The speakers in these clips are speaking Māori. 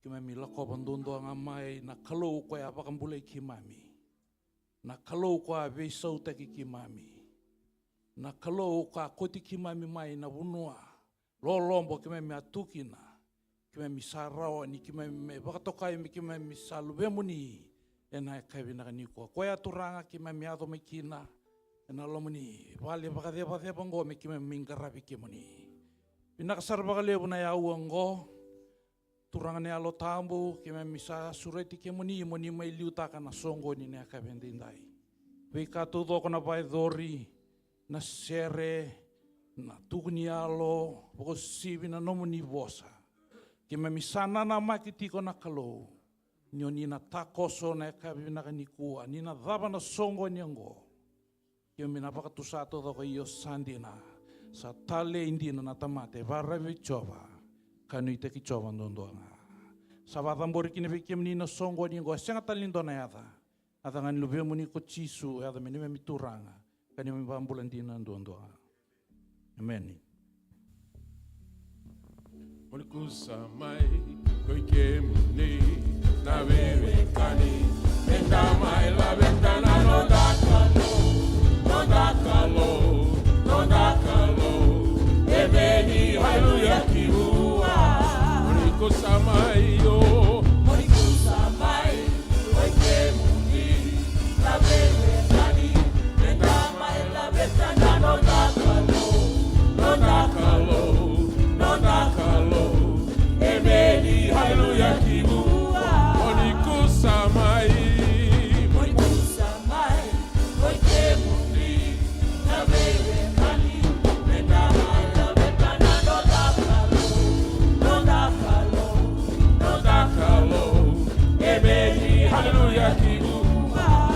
mami lako bandondo ngamai na kalau koe apakambulai ki mami. Na kalau koe vesau taki ki mami. Na kalau koe koti ki mami mai na vunua. Lolombo ki mami atukina. Ki mami sarao ni ki mami wakatokai mi ki mami saluvemuni. Ena kaivina kaniko. Koe aturanga ki mami ato me kina. Ena lomuni. Vali wakadeva ngo me ki mami mingaravi ki muni. Pinakasar bakalevu na yau ngo. Turangan ni alo tambu, kime misa sureti ke muni mai liutaka na songo ni ne akavendindai. Vika tudo kona pai dori, na sere, na tukuni alo, poko sivi na nomu ni vosa. Kime misa nana makitiko na kalau, nyo ni na takoso na akavina kanikua, ni na dhaba na songo ni ango. Kime minapaka tusato toko iyo sandina, sa tale indina na tamate, varavi chova. Kanu ite ki chova ndondoanga. Sabatambori kini viki menina songo ni ngo senga talindo na yata. Ata ngani luve muni ko chisu yata meni me mituranga. Kani me bambulan dina ndondoanga. Amen. Molikusa mai koike muni na bebe kani. Enda mai la ventana no da kalo, no da kalo, no da kalo. Ebeni haleluya kibu. Molikusa mai yo, molikusa mai, koike muni, la bebe kani, enda mai la ventana no da kalo, no da kalo, no da kalo, ebeni haleluya kibu, molikusa mai, koike muni, la bebe kani, enda mai la ventana no da kalo, no da kalo. Ebeni haleluya kibu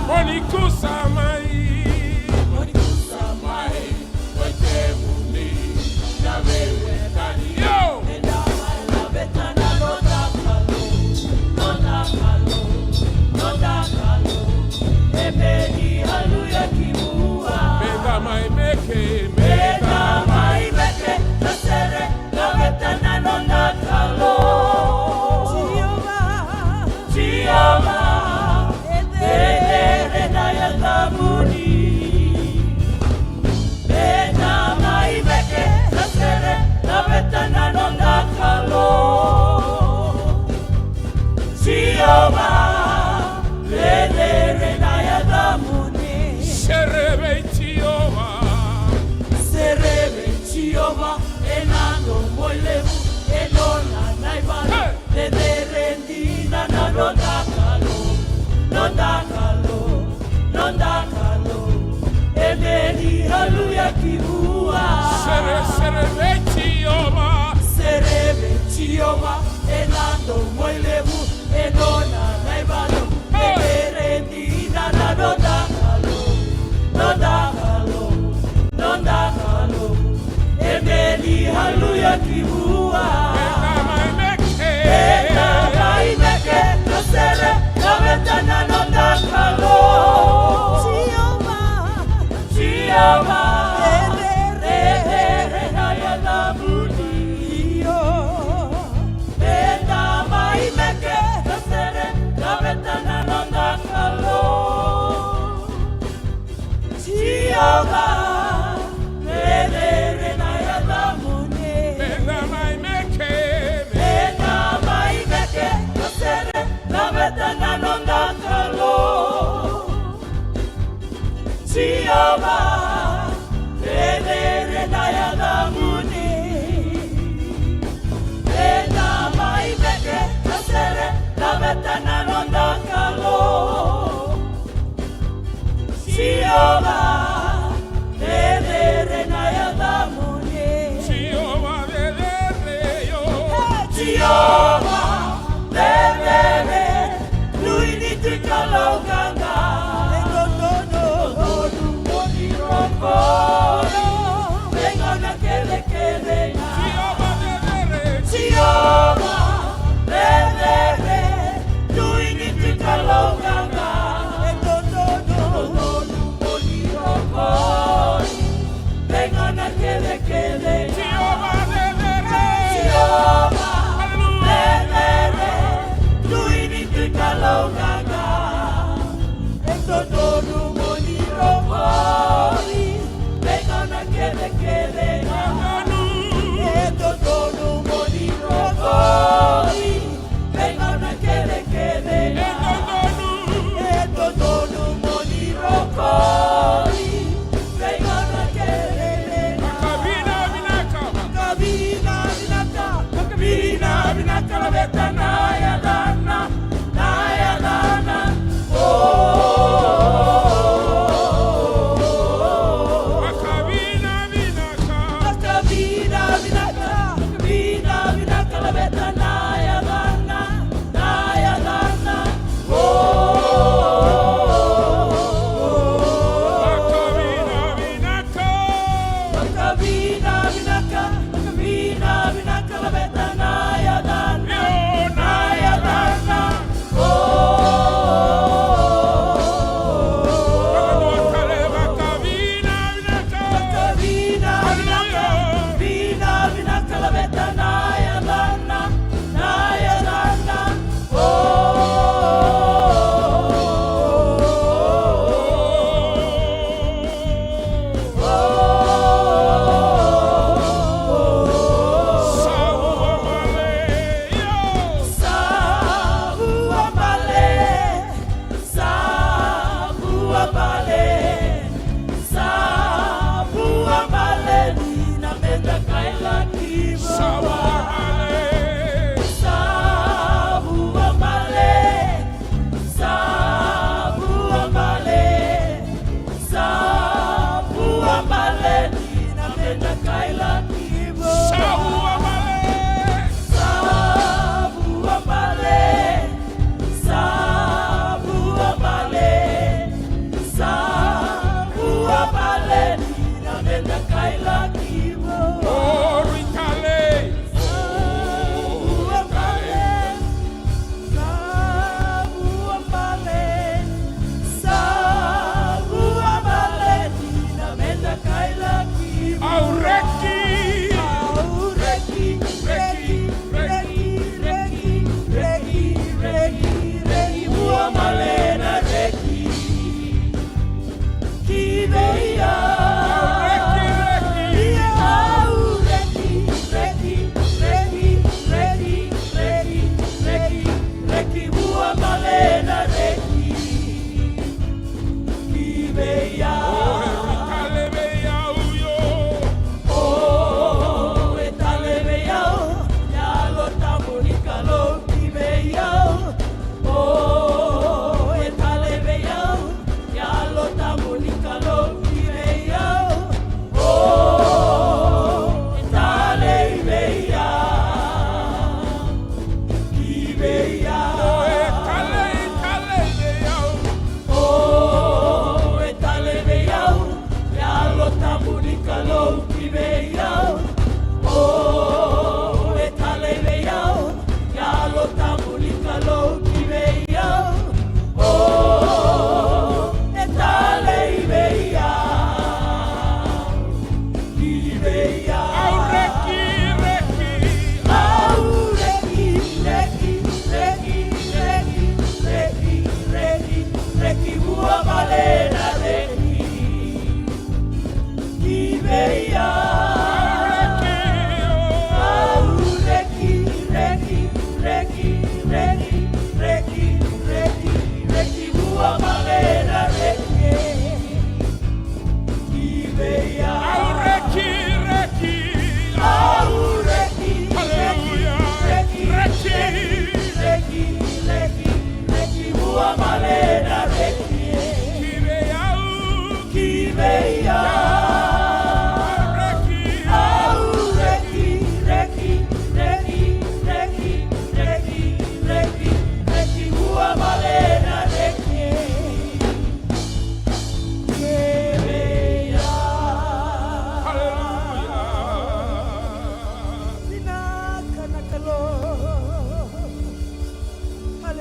Molikusa mai koike muni na bebe kani enda mai la betana no da kalo ebeni haleluya kibu Meda mai meke na sere la betana no da kalo Chioma, ere na ya tabuni. Bena mai beke, na sere, na betana no da kalo. Chioma, ere na ya tabuni. Serebe Chioma, enando molevu, enona naibana,ederendina na no da kalo, ebeni haleluya kibua. Serebe Chioma, enando molevu, enona naibana,ederendina na no da kalo, ebeni haleluya kibua. Ena mai meke, no sere, no betana no da kalo. Chioma, ere na ya tabuni. Ena mai meke, no sere, no betana no da kalo. Chioma, ere na ya tabuni. Ena mai meke, no sere, no betana no da kalo. Chioma, ere na ya tabuni. Ena mai meke, no sere, no betana no da kalo. Chioma, ere na ya tabuni. Chioma, lui ni tikaloganga. Vengo na kele na. Chioma, lui ni tikaloganga.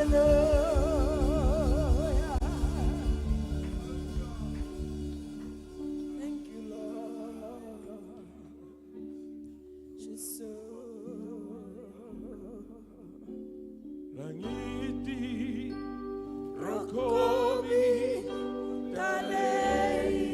Hallelujah. Thank you, Lord. Jesus. Langiti, rokobi, Talei.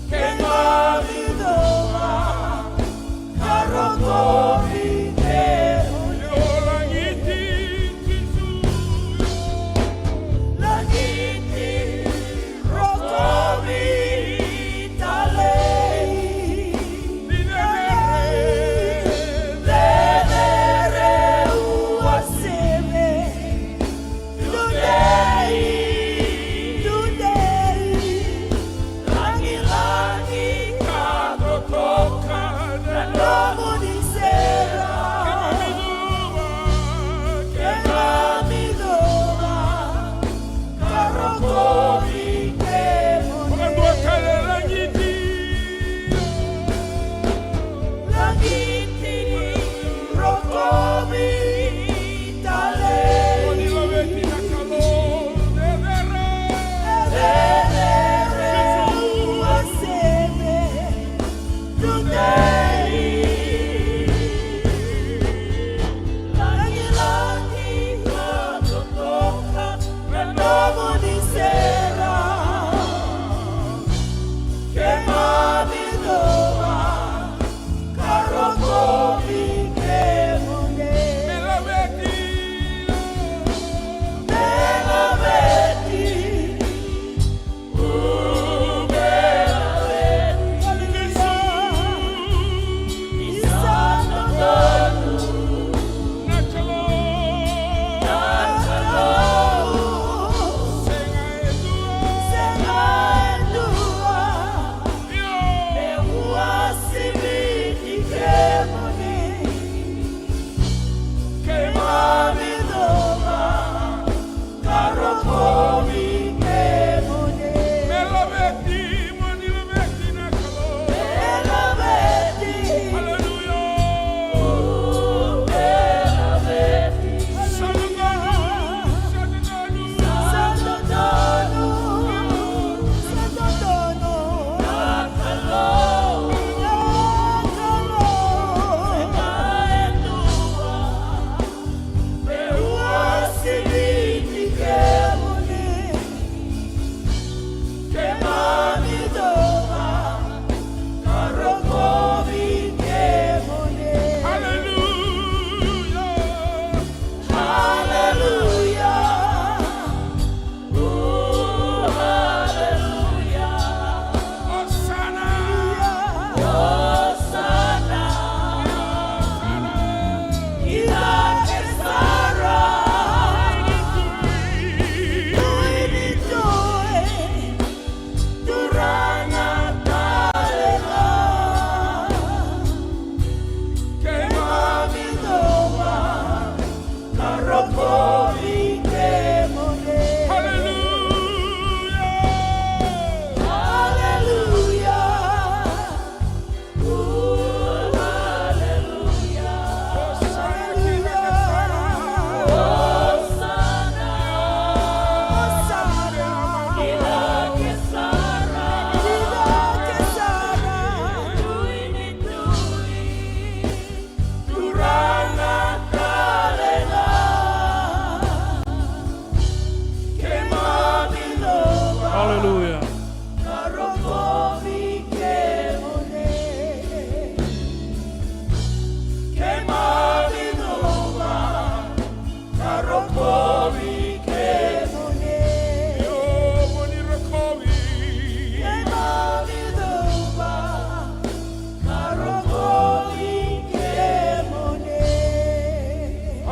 Queimar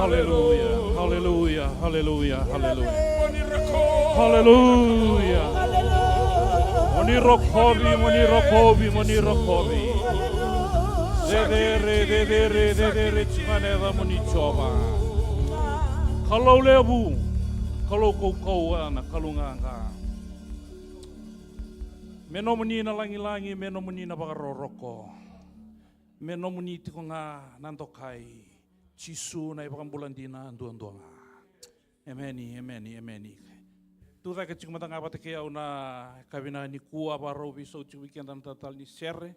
Haleluya, haleluya, haleluya, haleluya. Haleluya. Haleluya. Monirokobi, monirokobi, monirokobi. Dedere, chimaneva monichova. Kalau lebu, kalau kau ana kalunganga. Menomuni na langi-langi, menomuni na bakaroroko. Menomuni tiko nga nantokai. Chisu na ipakambulandina anduan-duanga. Ameni, ameni, ameni. Tuta ka chikmata nga pate kaya una kabina ni kuwa baro biso chikikan dan total ni sere.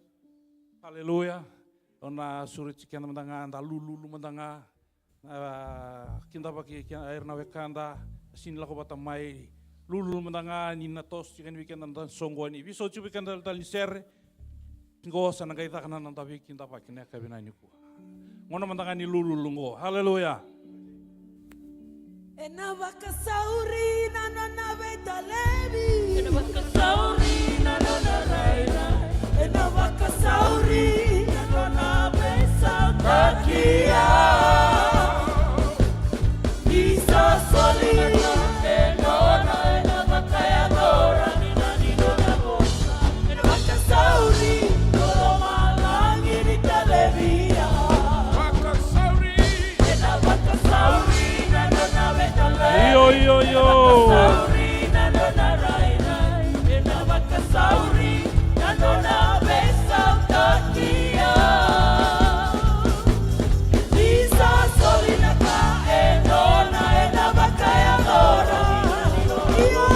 Haleluya. Ona suru chikikan mandanga anda lulu mandanga. Kinta baki air na wekanda sin lako bata mai lulu mandanga ni natos chikan weekend dan songwani biso chikikan dan total ni sere. Ngo sana gaita kana nanda kinta baki ne kabina ni kuwa. Ngono mandanga ni lulu lungo. Haleluya. Ena bakasauri na na betalebi. Ena bakasauri na na raira. Ena bakasauri na na besa takia. Isa solina ena bakaya dora ni na bosa. Ena bakasauri no malangi ni talebia. Bakasauri ena bakasauri. Yo, yo, yo. Bakasauri na na raira. Ena bakasauri na na besa takia. Isa solina ka ena bakaya dora. Ena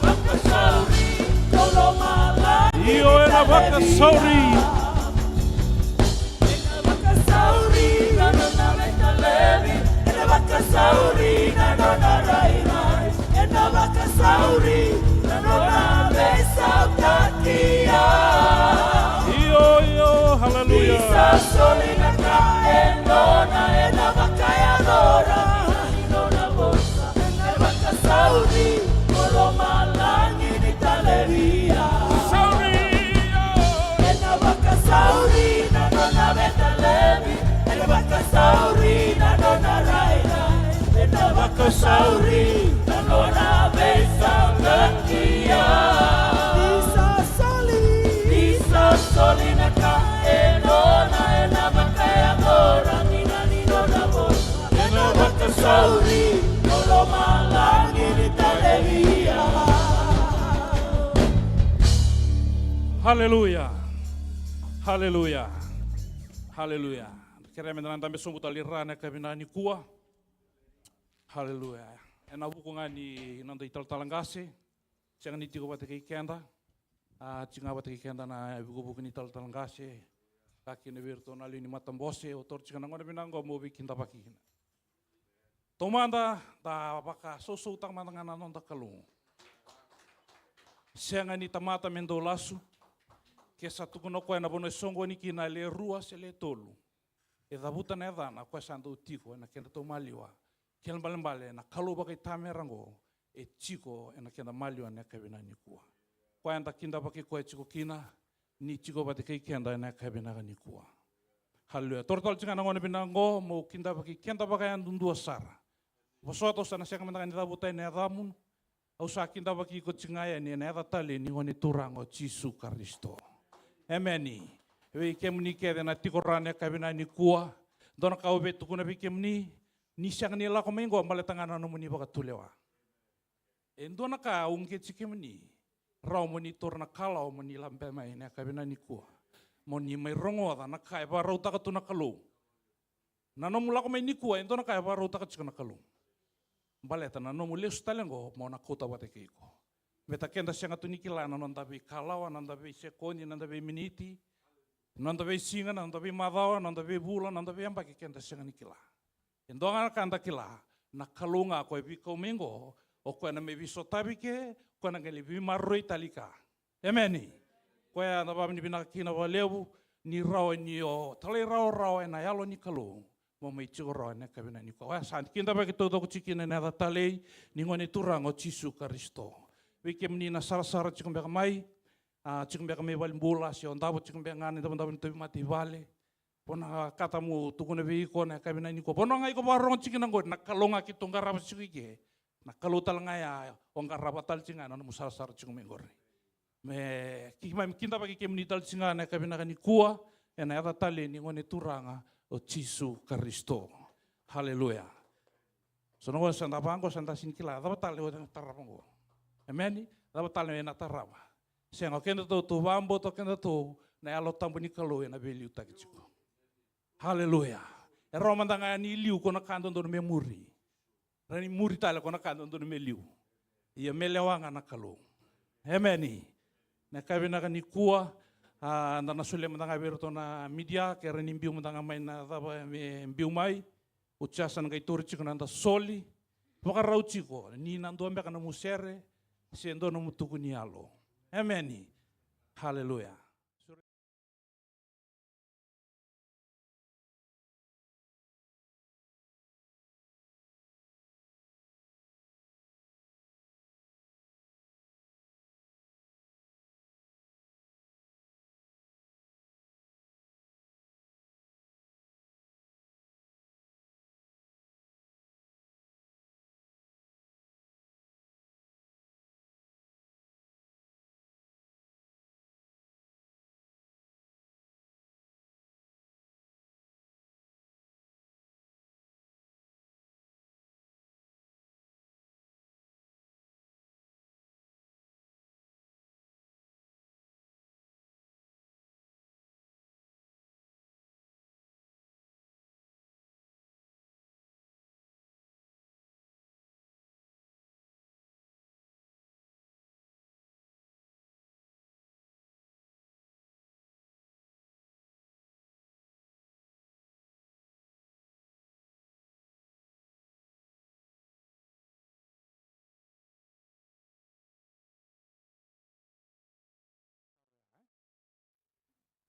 bakasauri tolo mala. Yo ena bakasauri. Ena bakasauri na na betalebi. Ena bakasauri na na raira. Ena bakasauri na na besa takia. Yo, yo, haleluya. Isa solina ka ena bakaya dora. Ena bosa. Ena bakasauri tolo malangi ni talebia. Ena bakasauri na na betalebi. Ena bakasauri na na raira. Ena bakasauri na na besa takia. Isa solina ka ena bakaya dora. Ena bosa. Ena bakasauri tolo malangi ni talebia. Haleluya. Haleluya. Haleluya. Kira menang tambe sumbu talirana kabina ni kuwa. Haleluya. Ena buku ngani nanda ital talangase. Jangan itiko bate kenda. Cinga bate kenda na buku ni ital talangase. Kaki ne virtual ali ni matambose otor cikana ngona binango mo bikin tapaki. Tomanda ta baka soso utang mantangan nonda kalung. Sianga ni tamata mendo lasu. Ke satu kuno koe na bono songo ni kina le rua se le tolu. E da buta na dana koe santo tiko na kenda to maliwa. Kel balembale na kalu bakai tamerango e chiko na kenda maliwa na kabina ni kuwa. Koe anda kinda baki koe chiko kina ni chiko bati kai kenda na kabina ni kuwa. Haleluya. Tortal cinga na ngone binango mo kinda baki kenda bakai andundua sara. Bosoto sana siang mentangan ni buta na damun. Au sa kinda baki ko cingaya ni na tali ni ngone turango Jisu Kristo. Ameni. Wei kemni kede na tikorane kabina ni kuwa. Dona kau betu kuna bikemni ni siang ni la komengo maletangana no muni baka tulewa. Endona ka ungke cikemni. Rau monitor na kalau moni lampe mai na kabina ni kuwa. Moni mai rongo da na kai ba rau taka tuna kalu. Na no mula ko mai ni kuwa endona kai ba rau taka cikana kalu. Baleta na no mule stalengo mo na kota bate keiko. Meta kenda sianga tunikila na nanda be kalawa, nanda be sekoni, nanda be miniti, nanda be singa, nanda be madawa, nanda be bula, nanda be ambaki kenda sianga nikila. Endonga kanda kila na kalunga ko ebi komengo o ko na me biso tabike ko na ngeli bi marroi talika. Ameni. Ko ya na ba ni binakina walebu ni raw ni o tale raw na yalo ni kalung. Mo mai chigoro na kabina ni ko. San kinda ba kito to chikina na tale ni ngoni turango Jisu Kristo. Wiki menina sara-sara cikum mai, cikum mai balik bola, si on tahu cikum ngani teman-teman tu mati balik. Pona katamu tukune viko na kabina ni ko. Pona ngai ko barong cikina go na kalonga ki tongara sikike. Na kalutal ngaya ongara batal cinga na musasar cinga mengore. Me kikima kinta pagi kemnital cinga na kabina ni kuah ena yata tali ni ngone turanga o Cisu Kristo. Haleluya. Sono ko sanda bangko sanda sinkila da batal o tarapango. Amen. Da batal na tarama. Sengo kenda to bambo to kenda to na alo tambo ni kalo na beliu takiciko. Haleluya. E Roma tanga ni liu kona kanto ndo me muri. Rani muri tala kona kanto ndo me liu. Ia melewanga na kalo. Amen. Na kabina ni kuah na sule matanga berto na media kera ni mbiu matanga mai na daba me mbiu mai. Ucasan kai turci kana nda soli. Poka rauciko ni nando ambe kana musere sendo no mutuku ni alo. Amen. Haleluya.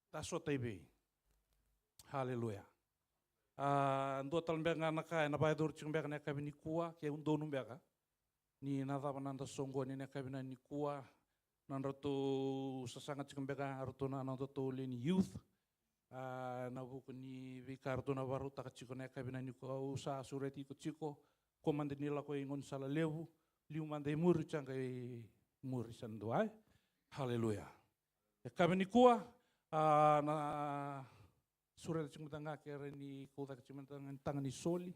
Taso TV. Haleluya. Ndo talmbega naka na baidor chimbega na kabini kuah ke undo numbega. Ni nada nanda songo ni na kabina ni kuah nanda to sasanga chimbega arto na nanda to leni youth. Na buku ni vikarto na baru tak chiko na kabina ni kuah usa sureti ko chiko komande nila ko ingon sala lewu liu mande muri changai muri sanduai. Haleluya. Kabini kuah na surat cimentanga kere ni kota cimentanga tangan ni soli.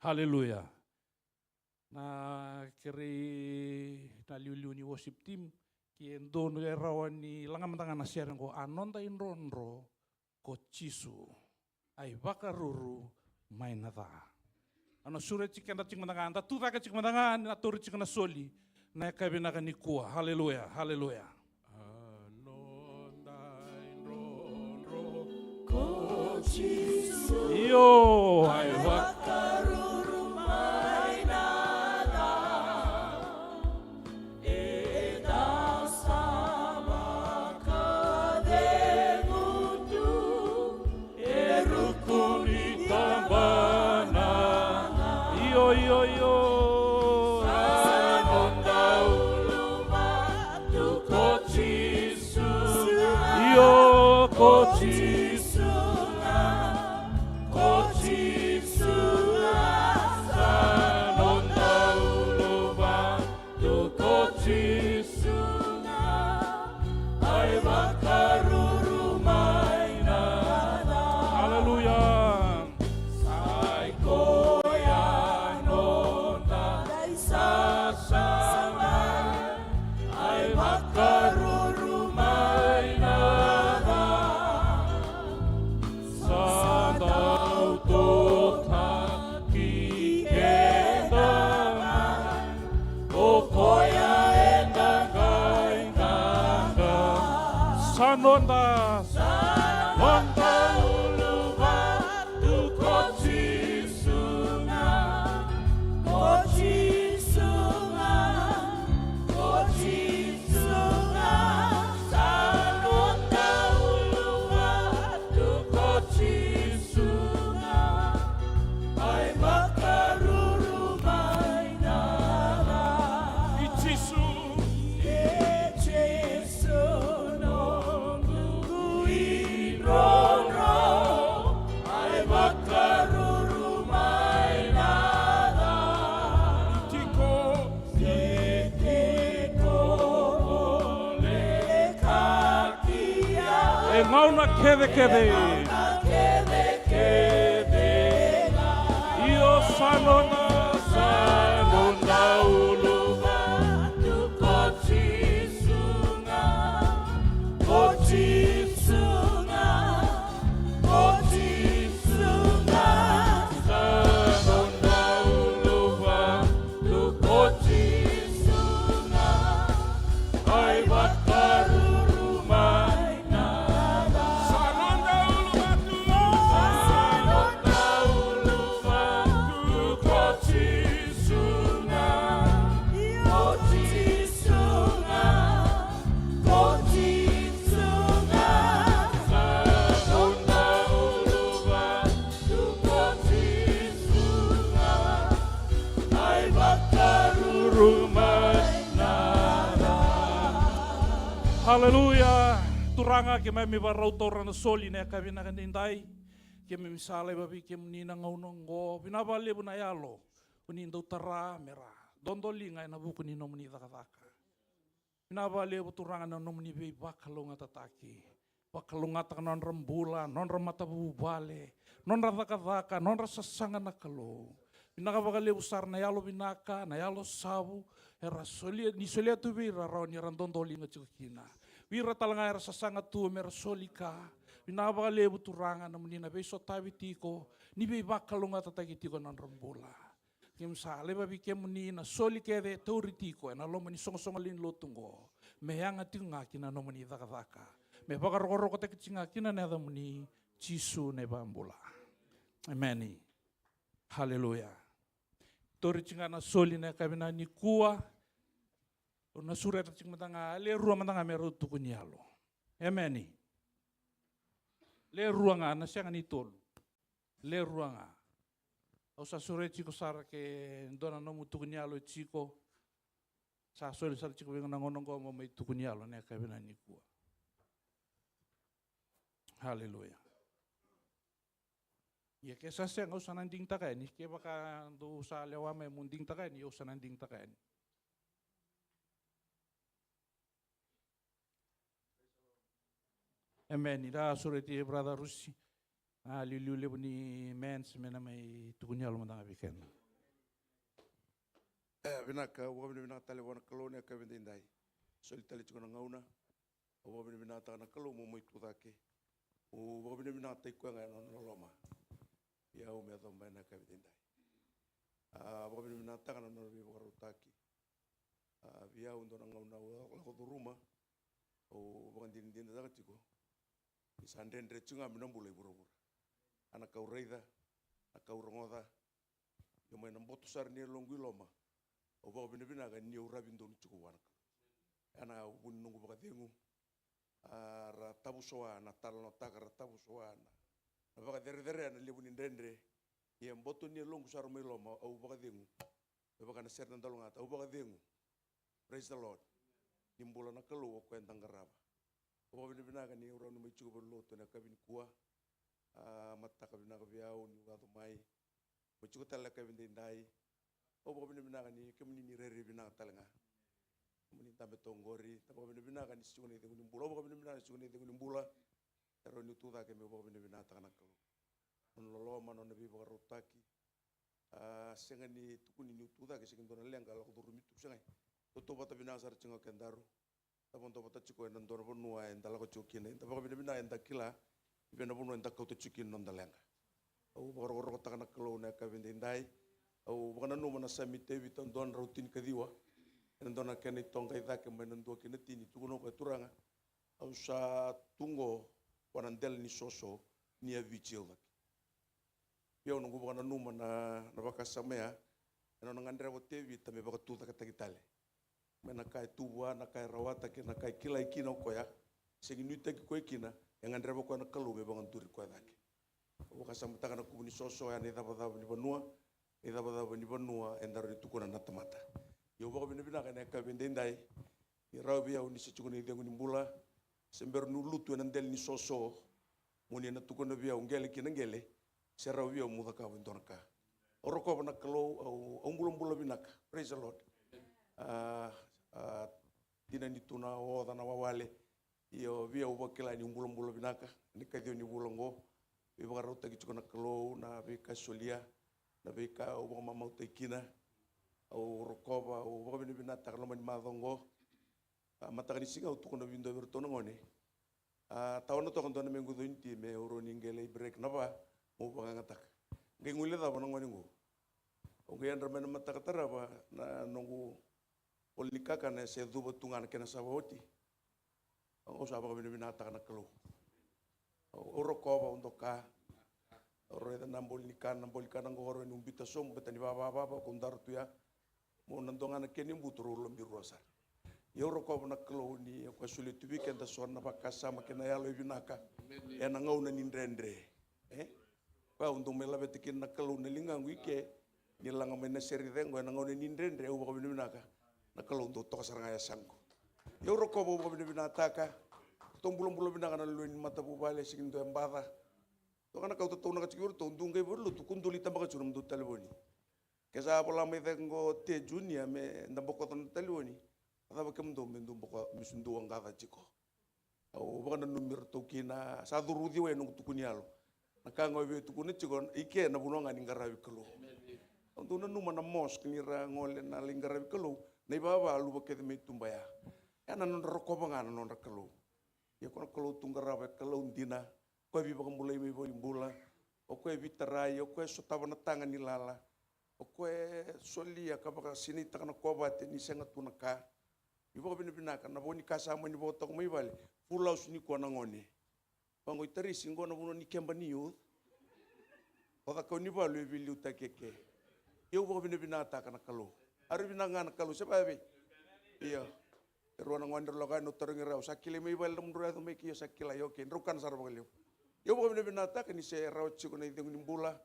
Haleluya. Na kere na liu ni worship team ki endo no rawan ni langam tangan na siaran ko anonda inronro ko Cisu ai bakaruru mainata. Ano surat cikenda cimentanga anda tu taka cimentanga na turu cikena soli na kabina ni kuah. Haleluya. Haleluya. Yo, ai bakaruru mainada eda sama kadegutu erukuni tambana. Yo. sanonda uluma tu ko Cisu Yo ko Cisu. Sanonda uluma tu ko Cisu sanonda uluma tu ko Cisu ai bakaruru mainada Cisu Cisu no ngauna kede kede. Io sanona sanona uluva tu koti sunga sanona uluva tu koti sunga ai bakaru rumai nada sanona uluva tu koti sunga sanona uluva tu koti sunga ai bakaru rumai nada. Haleluya. Turanga ke mai mi varau torana soli ne kavina kanindai. Ke mi misale babi ke munina ngaunongo. Binaba lebu na yalo. Unindo tara mera. Dondoli ngai na buku ni nomuni takataka. Binaba lebu turanga na nomuni bei bakalunga tataki. Bakalunga tak non rembula, non ramata bubale, non ratakataka, non rasasanga nakalo. Binaka baka lebu sar na yalo binaka, na yalo sabu. Era solia ni solia tu vira rau ni randondoli ngacukina. Wira talanga era sasanga tu mera solika. Binaba lebu turanga na munina bei sotawi tiko. Ni bei bakalunga tataki tiko non rembula. Kim sale babi ke munina soli kede tauri tiko na lo mani songa lin lotungo. Me yanga tinga kina no mani takataka. Me baka roko te kitinga kina ne da muni Jisu ne bambula. Amen. Haleluya. Tori tinga na soli ne kabina ni kuwa. Na sureta ting matanga le rua matanga meru tukunialo. Amen. Le ruanga na sianga ni tol. Le ruanga. Osa sure chiko sara ke ndona no tukunialo chiko. Sa sole sara chiko benga ngonongo mo mai tukunialo ne kabina ni kuwa. Haleluya. Ya ke sa sianga usa nanding takani ke baka do sa lewa mai munding takani usa nanding takani. Amen. Ida sureti brother Rusi. Liu lebu ni mens mena mai tukunialo matanga biken. Vinaka wabini vinaka tale wana kalone ka vendindai. Soli tale chikona ngauna. Wabini vinaka na kalo mo mo itudake. Wabini vinaka tai kuanga no loma. Ya o me domba na ka vendindai. Wabini vinaka na no vivo rotaki. Via undo na ngauna la ko ruma. O wabini dinda chiko. Isandendre chunga minambula iburubura. Ana kaureida, ana kaurongoda. Yo mai nambotu sar ni longu loma. O ba bina bina ga ni ura bindo ni chuku wana. Ana wun nungu baka dengu. Ra tabu soa na tala no taka ra tabu soa na. Na baka dere ana lebu ni ndendre. Ye mbotu ni longu sar mai loma au baka dengu. Baka na serna dalunga au baka dengu. Praise the Lord. Nimbula na kalu ko entangaraba. O bina bina ga ni ura no mai chuku loto na kabini kuwa. Mata kabina ka biau ni gato mai. Becukup tala kabin dindai. O bina bina ka ni kemuni ni rere bina talanga. Muni tambe tongori. Tapi bina bina ka ni sukuni te kunim bula. Bina bina sukuni te kunim bula. Ero ni tu tak kemi bina bina tangan kalau. Nolo mana nabi bakar rotaki. Senga ni tukuni ni tu tak kesengin dona leng kalau kudu rumit tu sengai. Toto bata bina sar cengo kendaru. Tapi untuk bata ciko endan dona benua endala ko cukin. Tapi bina bina endakila. Ibena bunu enta kau tujukin non dalenga. Au bakar takana kalau nak kawin dindai. Au bakana nu mana samite biton don rutin kadiwa. Endona kene tongkai tak kemain dua kene tini tukuno ko turanga. Au sa tungo wanandel ni soso ni avicil lagi. Piau nunggu bakana nu mana nabaka samea. Endona ngandre wotevi tame baka tu tak kitale. Menakai tuwa nakai rawata ke nakai kilai kino koya. Seginuita ki koe kina. Yang andre bako na kalu me bangan turi kwa dake. Baka samta kana kubuni soso ya ni daba ni banua endaro ni tukuna na tamata. Yo bako bina kana ka bendendai. Ni rawi ya uni secukuni dengu ni mbula. Sember nu lutu endel ni soso. Muni na tukuna bia ungele kina ngele. Se rawi ya muda ka bendonaka. Oroko bana kalau au mbula binaka. Praise the Lord. Tina ni tuna o dana wawale. Io via wakila ni umbulo binaka ni kadio ni bulongo. Vi bagarota ki chukona kalo na vika solia na vika ubang mama utekina au rokoba au bakabini binata kalau mani madongo. Matakani singa utukona vindo bertono ngone. Tawana to kantona mengu dointi me oro ningele break napa mo bangatak. Ngengule da banang ngone ngo. Oke andar mena matakatara ba na nongu polikaka na se dubo tungan kena saboti. Ang usaba kami binata na kalo. Oro koba untuk ka. Oro eda nambolikan ang goro ni umbita som betani baba kundar tuya. Mo nandongan na keni mbuturo lambiru asar. Oro koba na kalo ni ako sulit tubi kenta son na pakasama kena yalo binaka. Ya nangau na nindrendre. Ka untuk melabetikin na kalo na lingang wike. Nilang amena seri dengo nangau na nindrendre ubaka binaka. Na kalo untuk tokasarangaya sangko. Oro koba ubaka binataka. Tong bulan binaka na luin mata bubale singin do embara. To kana kau to na kachiguro to ndungai borlo to kunduli tambaka churum do telefoni. Kesa pola me tengo te junia me ndamboko to telefoni. Ata bakem do me ndumboka misundu angada chiko. Au baka na numero to kina sa durudi we no tukunialo. Nakanga we tukuni chiko ike na bunonga ningarawi kelo. Ando na numa na mosque ni ra ngole na lingarawi kelo. Na ibaba lu bakete me tumbaya. Ana non rokoba ngana non rakelo. Ya kono kalau tunggarawe kalau dina ko bi baka mulai me bola o ko vitarai o ko sotava na tanga ni lala o ko solia ka baka sini takana ko bate ni senga tunaka i baka binaka na boni kasa mo ni botok mai bale fulaus ni ko na ngone bango itari singo na buno ni kemba ni yo o ka ko ni bale vili utakeke yo baka binata kana kalau ari binanga na kalau sebabe iya Ruang ngonder lokai no terengirau sakile mai bal dum dura me ki sakila yo ken rukan sar bagalio yo bo binata kan se raw chiko na ideng nimbula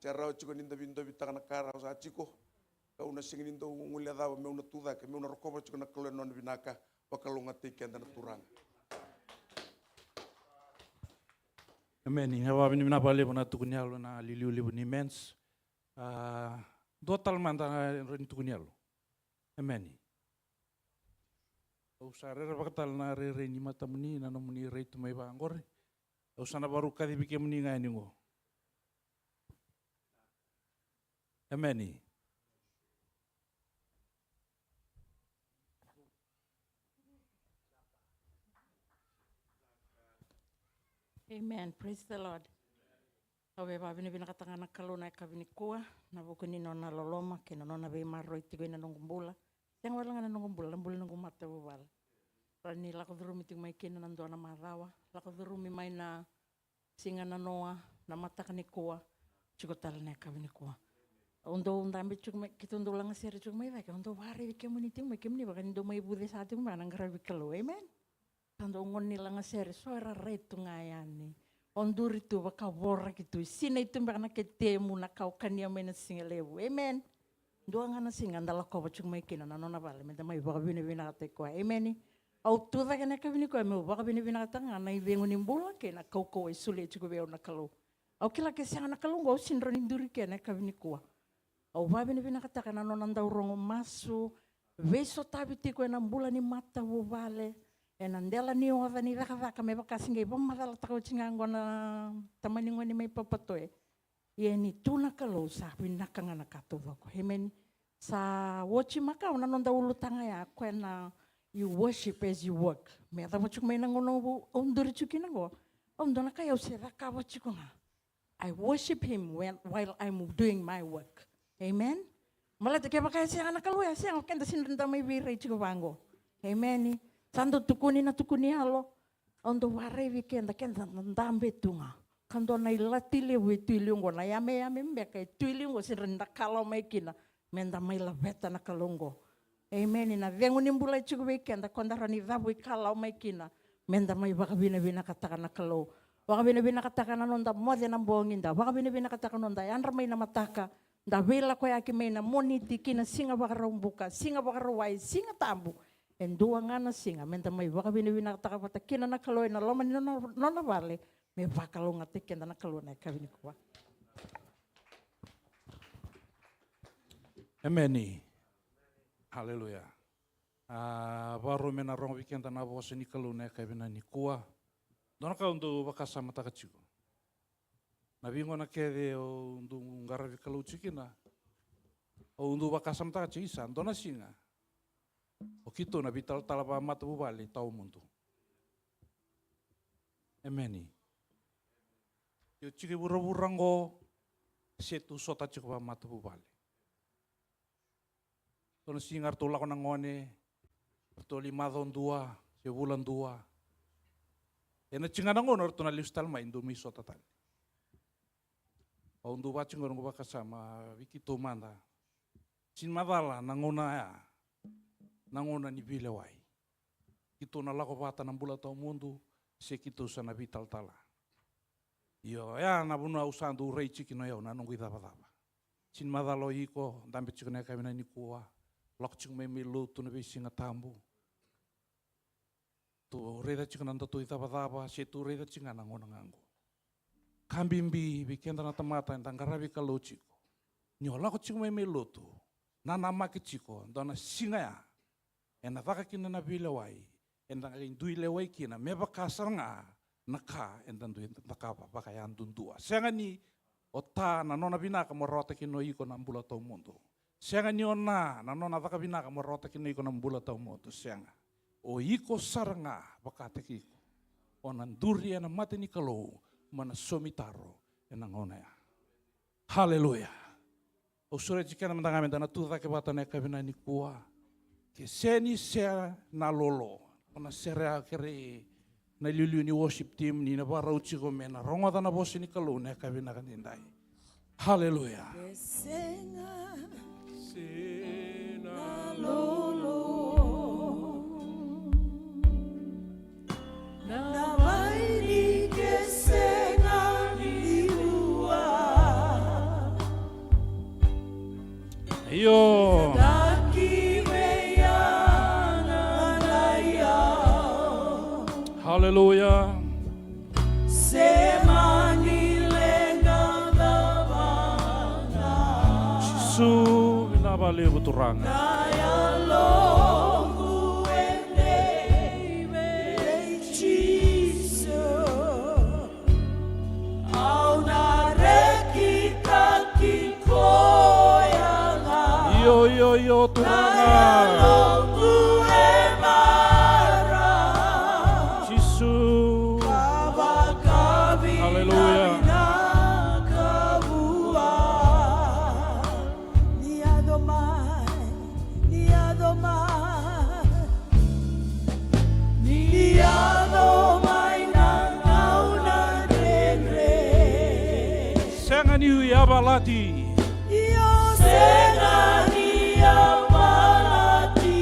se raw chiko ninda bindo bitana kara sa chiko ka una singin ndo ngulia da me una tuda ke me una rokoba chiko na kolo non binaka bakalunga tiken dan turang Amen. Hawa bini bina bale bona tukunyalo na liliuli buni mens. Total manta rin tukunyalo. Amen. Usarera bakatal na re ni mata muni na muni re tu mai bangor. Usana baru kadi bike muni ngai ningo. Amen. Amen. Praise the Lord. Awe babini bina katangana kaluna kabini kuwa na bukuni nona loloma kena nona be marro itigo ina nongumbula. Yang wala nga nongumbula lambula nongumata bubala. Rani lako dhurumi ting mai kena nando na marawa. Lako dhurumi mai na singa na noa na mata kani kuwa. Chuko tala na kabini kuwa. Undo undambi chuk mai kita undo langa seri chuk mai vaka. Undo wari wike muni ting mai kemni baka nindo mai bude saati mai nangara wikalo. Amen. Tando ngoni langa seri soera retu ngayani. Onduri tu baka wora gitu. Sina itu baka na ketemu na kau kania mai na singa lewu. Amen. Dua ngana singa ndala ko bachuk mai kina na nona bale menda mai baka bini bina kate ko. Amen. Au tu da kana ka bini ko me baka bini bina kata ngana ibengu nimbula kena kau ko isule chuko be na kalo. Au kila ke singa na kalo ngau sinro ninduri kena ka bini ko. Au ba bini bina kata kana nona ndau rongo masu. Veso tabiti ko na mbula ni mata wo bale. Enandela ni o ni vaka me baka singa ibo madala tako chingango na tamani ngoni mai papatoe. Ye ni tuna kalau sa pinakanga na katovo ko. Amen. Sa wochi maka una nonda ulu tanga ya kwena you worship as you work. Me ata wachuk mai nangono onduri chukina go. Ondona kaya usira ka wachukuna. I worship him while I'm doing my work. Amen. Malah te baka siya na kaluya siya kenda sinrenda mai bire chuko bango. Amen. Sando tukuni na tukuni halo. Ondo ware weekend kenda ndambe tunga. Kando na ilatile we tuilungo na yame mbeka tuilungo sirenda kalau mai kina menda mai laveta na kalongo. Amen. Na vengu nimbula chuku weekend kondara ni vabu kalau mai kina menda mai baka bina katakana kalau. Baka bina katakana nonda mode na bonginda. Baka bina katakana nonda yandra mai na mataka. Da vela ko yaki mai na moniti kina singa baka rombuka, singa baka rawai, singa tambu. En dua ngana singa menda mai baka bina katakana kina na kalau na loma ni nona vale. Me bakalo ngate kenda na kalau na kabini kuwa. Amen. Haleluya. varo mena rongo vikenda na vose ni kalune ka vina ni kua. Dona ka undu wakasama takachiko. Na vingo na kede o undu ngaravi kalau chikina. O undu wakasama takachisa, dona singa. O kito na vital talapa mata bubali tau mundu. Emeni. Yo chiki buraburango setu sota chiko pa mata bubali. Dona singa artola ko nangone, artoli madon dua, se bulan dua. Ena chingana ngono artona listal ma indu mi sota tali. O undu bacing ngono bakasama wikito manda. Sin madala nangona ya. Nangona ni vile wai. Kito na lako bata ng bula tao mundo, se kito sa nabital tala. Iyo, ya nabuna usando rei chikino yao na nungui daba. Sin madalo iko, dambe chikone kami na nikua, lokching may milu tu na bisinga tambu. Tu reda chikananda tu daba, se tu reda chingana ngona ngango. Kambimbi, bikenda na tamata, ndangarabi ka lo chiko. Nyo lako ching may milu tu, nanamaki chiko, dona singa ya. Ena taka kina na vile wai, ena indui lewai kina, meba kasar nga, naka, ena indui nakapa, baka yan dundua. Sianga ni, ota na nona binaka morota kino iko na mbula tau mundo. Sianga ni ona, na nona taka binaka morota kino iko na mbula tau mundo. Sianga, o iko saranga, baka teki iko. O nanduri ena mate ni kalau, mana somitaro, ena ngona ya. Haleluya. O sura jikana mandangame dana tuta ke bata ne kabina ni kuah. Ke seni sea na lolo, na serea kere na liu ni worship team ni na barau chiko mena rongo na bosi ni kalu ne kabina kanindai. Haleluya. Sena lolo na wairi ke sena liua. Ayo. Haleluya. Semani lenga davana. Jesu inabali buturanga. Naya longu ene Jesus. Au na reki kaki koyanga. Yo turanga. Sengani abalati. Yo sengani abalati.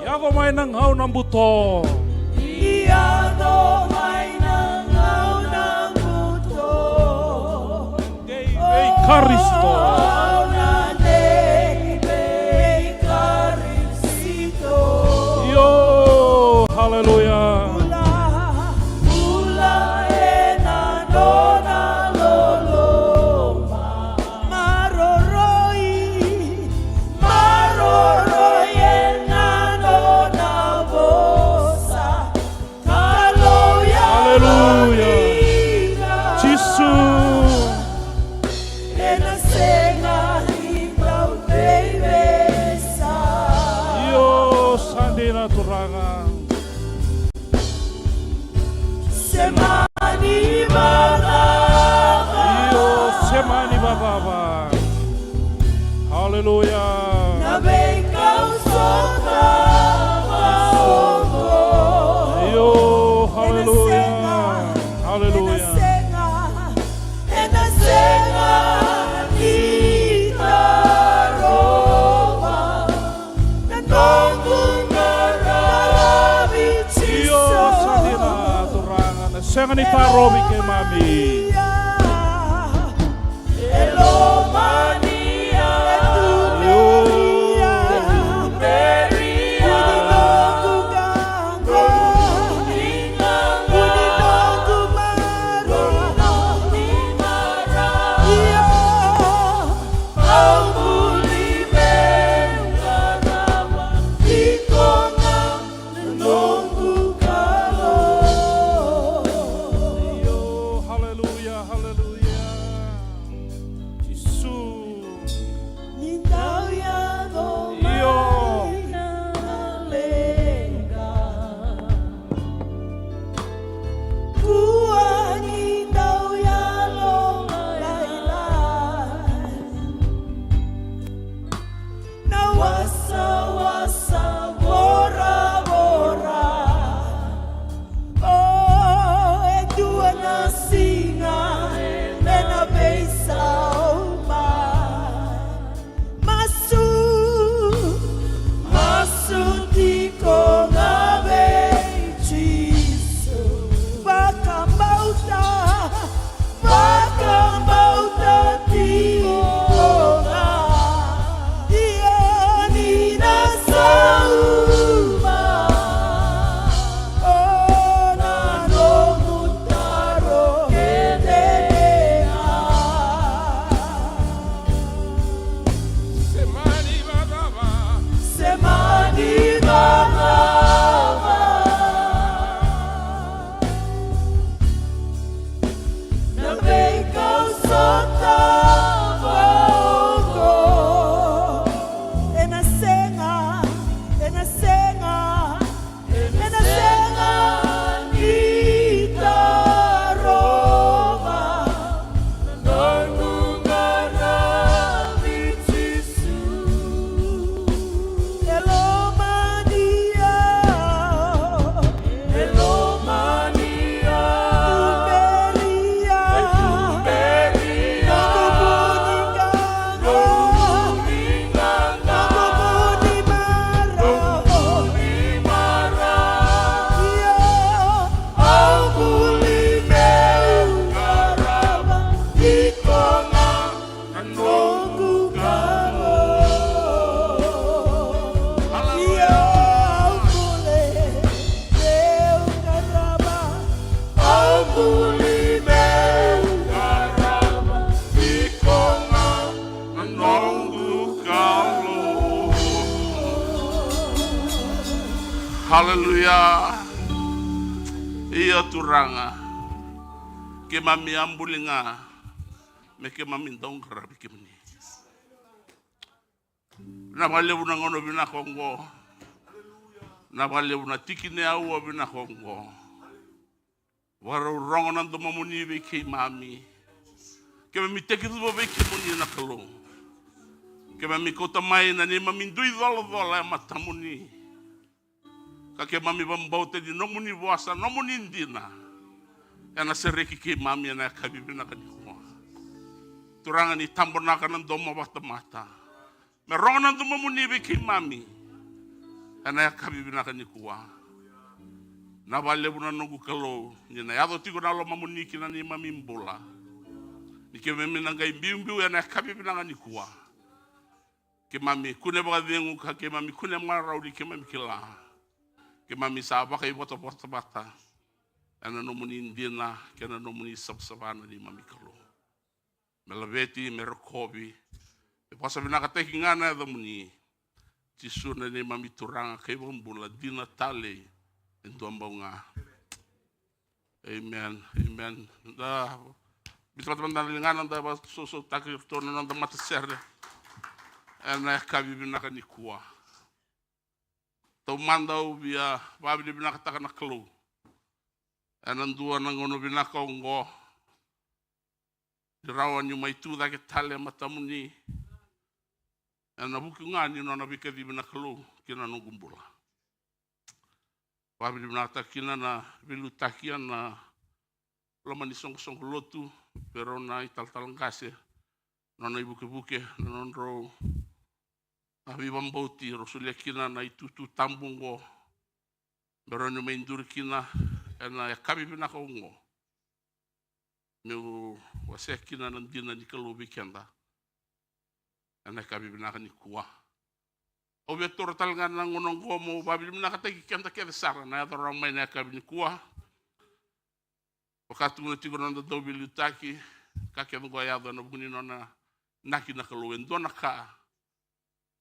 Yago may nang hau ng buto. Yago may nang hau ng buto. Hey Karisto. Yo, haleluya. Semani Baba. Haleluya. Yo, haleluya. Haleluya. Yo, sandina turangan. Sengani tarobi ke mami. Haleluya. Iya turanga. Ke mami ambulinga. Me ke mami ndong karabi ke mani. Na vale una ngono bina kongo. Na vale una tikine au bina kongo. Waro rongo nando mamuni be ke mami. Ke mami tekiru be ke muni na kalo. Ke mami kota mai na ni mami ndui dola matamuni. Kake mami bambau te di nomuni buasa nomuni ndina. Ena sereki ke mami na kabibina kaniko. Turanga ni tambona kanan domo mata. Merona ndo mamuni be ke mami. Ena kabibina kaniko. Na vale buna nungu kalo. Nina yado tiko na lo mamuni kina ni mami mbola. Nike mami nangai biumbiu ena kabibina kaniko. Ke mami kune baga dengu ka ke mami kune maraudi ke mami kila. Ke mami saba kai bota bata. Ana nomuni indina ke ana nomuni sabsabana di mami kalo. Melaveti merokobi. E pasa bina kateki ngana da muni. Tisuna ni mami turanga kai bambula dina tale ento ambonga. Amen. Amen. Da bisa teman-teman ngana da ba so takir tono nanda mata serre. Ana kabi bina kanikua. Tau mandau bia babi di bina kata kana kelu. Anan dua nangono bina kongo. Dirawan yu mai tu dake tale matamuni. Ana buku ngani nona bika di bina kelu kina nungumbula. Babi di bina kata kina na bilu takian na lama ni song lotu pero na ital ngase. Nona ibu buke nonro abi bambauti rosulia kina na itutu tambungo beronyo meindur kina ena kabi bina kongo meu wase kina nandina ni kalubi kenda ena kabi bina ni kuwa obe tortal ngana ngonong gomo babi bina katagi kenda kede sara na orang main na kabi ni kuwa wakatu ngati gonanda dobi lutaki kakek ngo yado na buni nona naki na kaluwen dona ka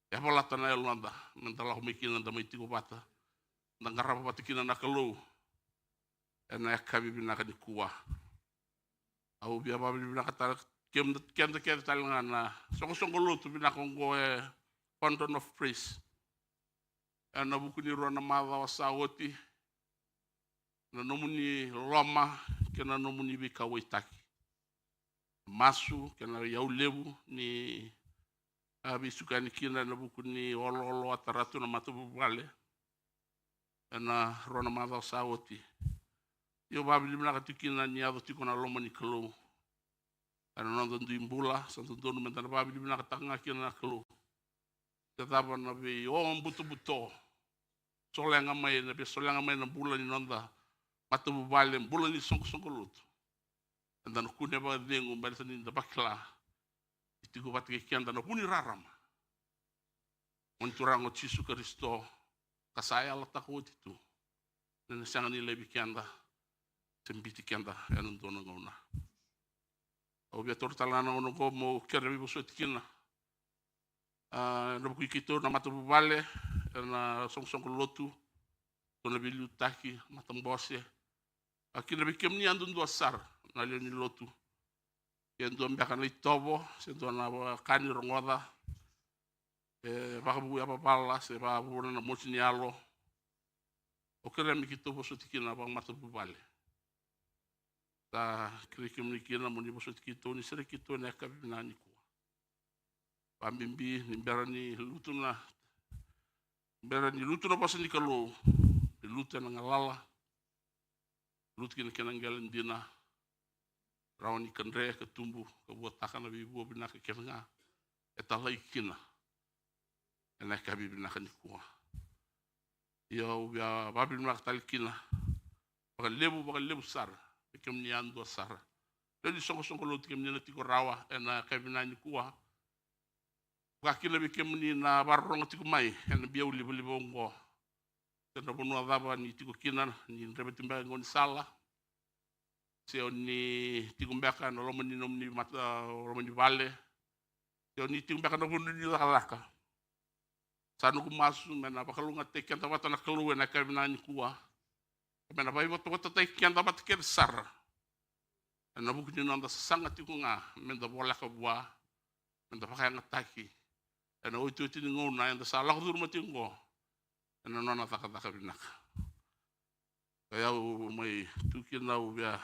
ya pala tanah elanda mentala humikin anda maitigo bata nangara patikina na kalu ena kabi bina ka dikuwa au bia babi bina kata kem talangana song lutu bina kongo fountain of praise ena buku ni rona mava wasawoti na nomuni loma kena nomuni bika waitaki masu kena yau lebu ni abi sukani kina na buku ni olo ataratu na matubu bale na rona mava sawoti yo babi bina katikina ni ado tiko na loma ni kelo ana nondo ndimbula santo dono mentana babi bina katanga kina na kelo tetapa na bi buto solenga mai na bula ni nonda matubu bale bula ni song lutu dan kune ba dengu balsa ni bakla itigo batke kianda no puni rarama monturango Yesus Kristo kasaya la takut itu dan sangat ni lebih kianda sembiti kianda anu dono ngona au bia tortalana ngono go mo kerbi buso tikina no kito na matu bale na song lotu to na bilu taki matam bose akina bikem ni andun do sar na ni lotu yendo mbakana itobo sendo na kani rongoda bakabu ya papala se ba buna na mosinialo o kere mi kito boso tikina bang matu bale ta krikim ni kina mo ni boso tikito ni sere kito na kabinani ko pambimbi ni berani lutuna boso ni kalo lutu na ngalala lutu kina kenangalan dina rawani kendre ketumbu kebuat takana bibu bina ke kenga etalai kina ena kabi bina kanikuwa yo bia babi bina tal kina bakal lebu sar kem ni ando sar jadi songo lot kem ni tiko rawa ena kabi bina nikuwa bakila bikem ni na barong tiko mai ena bia uli bongo tena bono adaba ni tiko kina ni rebetimba ngoni sala seo ni tigumbeka no lomani nomni mata lomani vale seo ni tigumbeka no bunu ni laka Sanu ku masu mena pakalunga te kian tawata na kalu na kabinani kuwa. Mena bai wata te kian tawata ker sar. Na buku ni nanda sangat iku nga menda bola ka bua. Menda pakai ngataki. Na oitu ni ngona enda salah dur mati ngo. Na nona taka binak. Kaya mai tukin na ubia.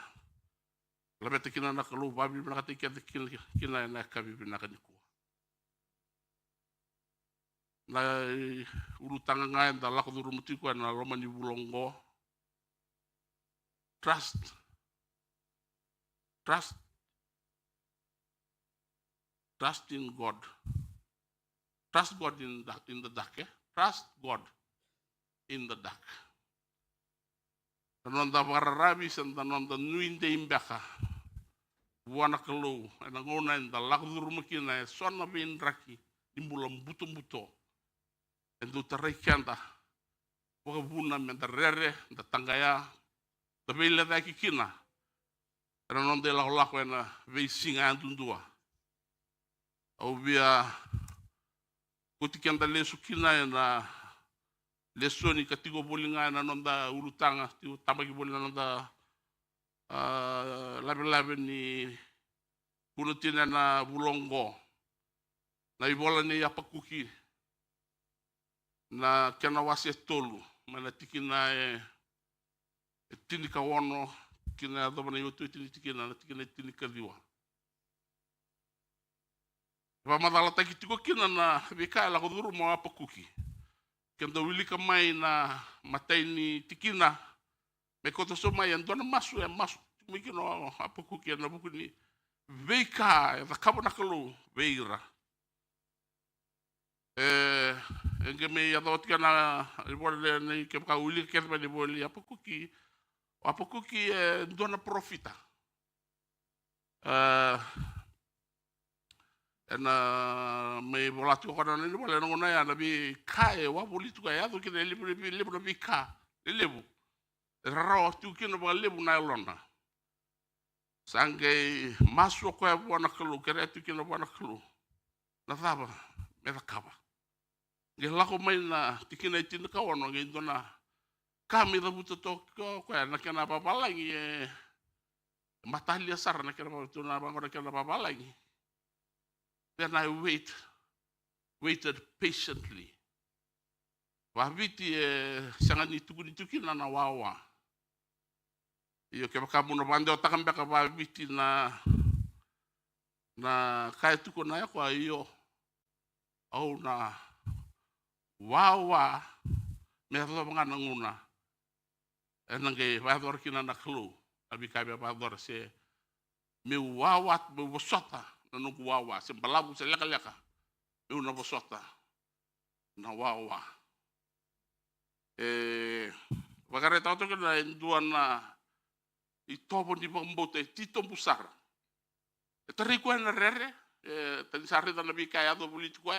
Labete kina na kalu babi binak te kina na kabi binak ni kuwa. Na urutanga nga enda lako dur mati kuwa na loma ni bulongo. Trust in God. Trust God in the dark. Trust God in the dark. Tanonda bararabi san tanonda nuinde imbaka. Buana kelu ena ngona enda lakdur makina sonna bin raki imbulam buto. Endu tarai kanda. Waka buna menda rere da tangaya. Da bela da kikina. Era non de la ena vei singa andundua. Au via kutikianda lesu kina ena lesoni katigo bolinga ena non da urutanga tiu tamaki bolinga non da labe ni kunutina na bulongo. Na ibola ni apakuki na kena wasi tolu mana tikina tini kawono kina domana yotu tikina tini kaliwa. Wa madala taki tiko kina na vika la koduru mo apakuki. Kenda wilika mai na matai ni tikina me koto so mai andona masu mikino apakuki na buku ni vika da kabona kalu veira. Enge me ya dot kana ibole ni ke ka uli ke me ibole apakuki dona profita. Ena me volatu kana ni bole ngona ya nabi kae wa politu ka ya do kile libro bika lebu ro tu kino ba lebu na lona sange maso ko ya bona klu kere tu kino bona klu na thaba me kaba nge lako mai na tikina itin ka wono nge dona kami da buto to ko na kana ba balangi matalia sar na kana ba to na ba ngora kana ba balangi. Then I waited patiently. Wabiti sangani tuki na wawa. Iyo ke bakamu no bande otakam baka wabiti na kai tuko na yako iyo au na wawa me to banga nguna. Enange wador kina na klu abi kai ba wador se me wawa be bosota no wawa se balabu se leka me una bosota na wawa bagare tato ke na duana i tobo di bombote tito busar tari ko na rere tani sarre da nabi kaya do bulit ko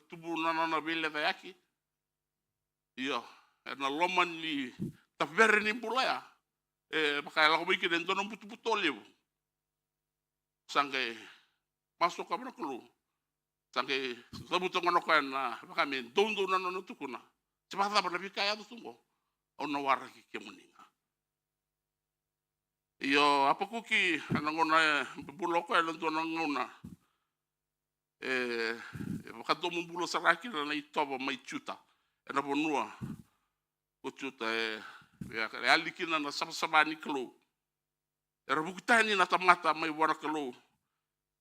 tubu na bile da yaki iyo na loman ni taverne ni bulaya makaya la ko biki den dono butu lewu sange masuk kamera kelu sange sabuto ngono ko na bakame dondo na no tukuna cepat apa lebih kaya tu tunggu ono waraki kemuninga iyo apa kuki ngona buloko ya lentu ngona bakato mumbulo saraki na itoba mai chuta ena bonua ko chuta ya alikina na sabani kelu era bukutani na tamata mai wara kelu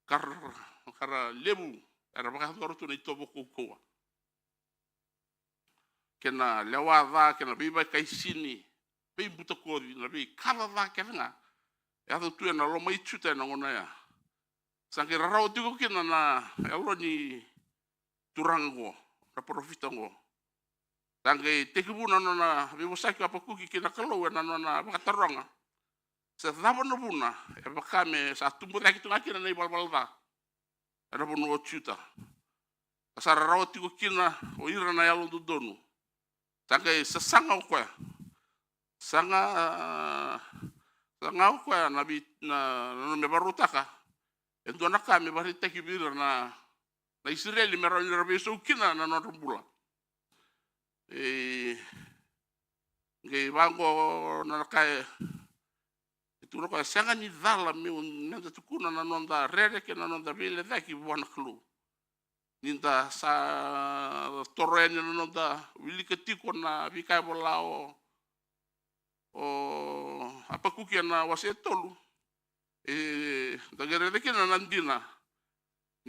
kara lebu era bakato tu na itoba kokoa kena lewada kena biba kai sini be buta kori na be kala va kena ya tu na lo mai chuta na ngona ya sange raro tu kena na elo ni turango na profita ngo sange tekibu na be bosaki apa kuki kena kalo na bakataranga sa dava no buna e bakame sa tumbu ta kitu ngaki na balbalda era bono chuta sa raro tu kena o ira na yalo do donu sange sesanga ko sanga ko na bi na me barutaka endo na kame bari tekibir na Israeli mero ni rabe so kina na no bula ngai wango na kai itu no kai sanga ni dala mi un nda tukuna na nonda rere ke na nonda vile daki wana klu ninda sa torre na nonda wili ke tiko na vikai bolao o apa kuki na wasetolu da gere de kina nandina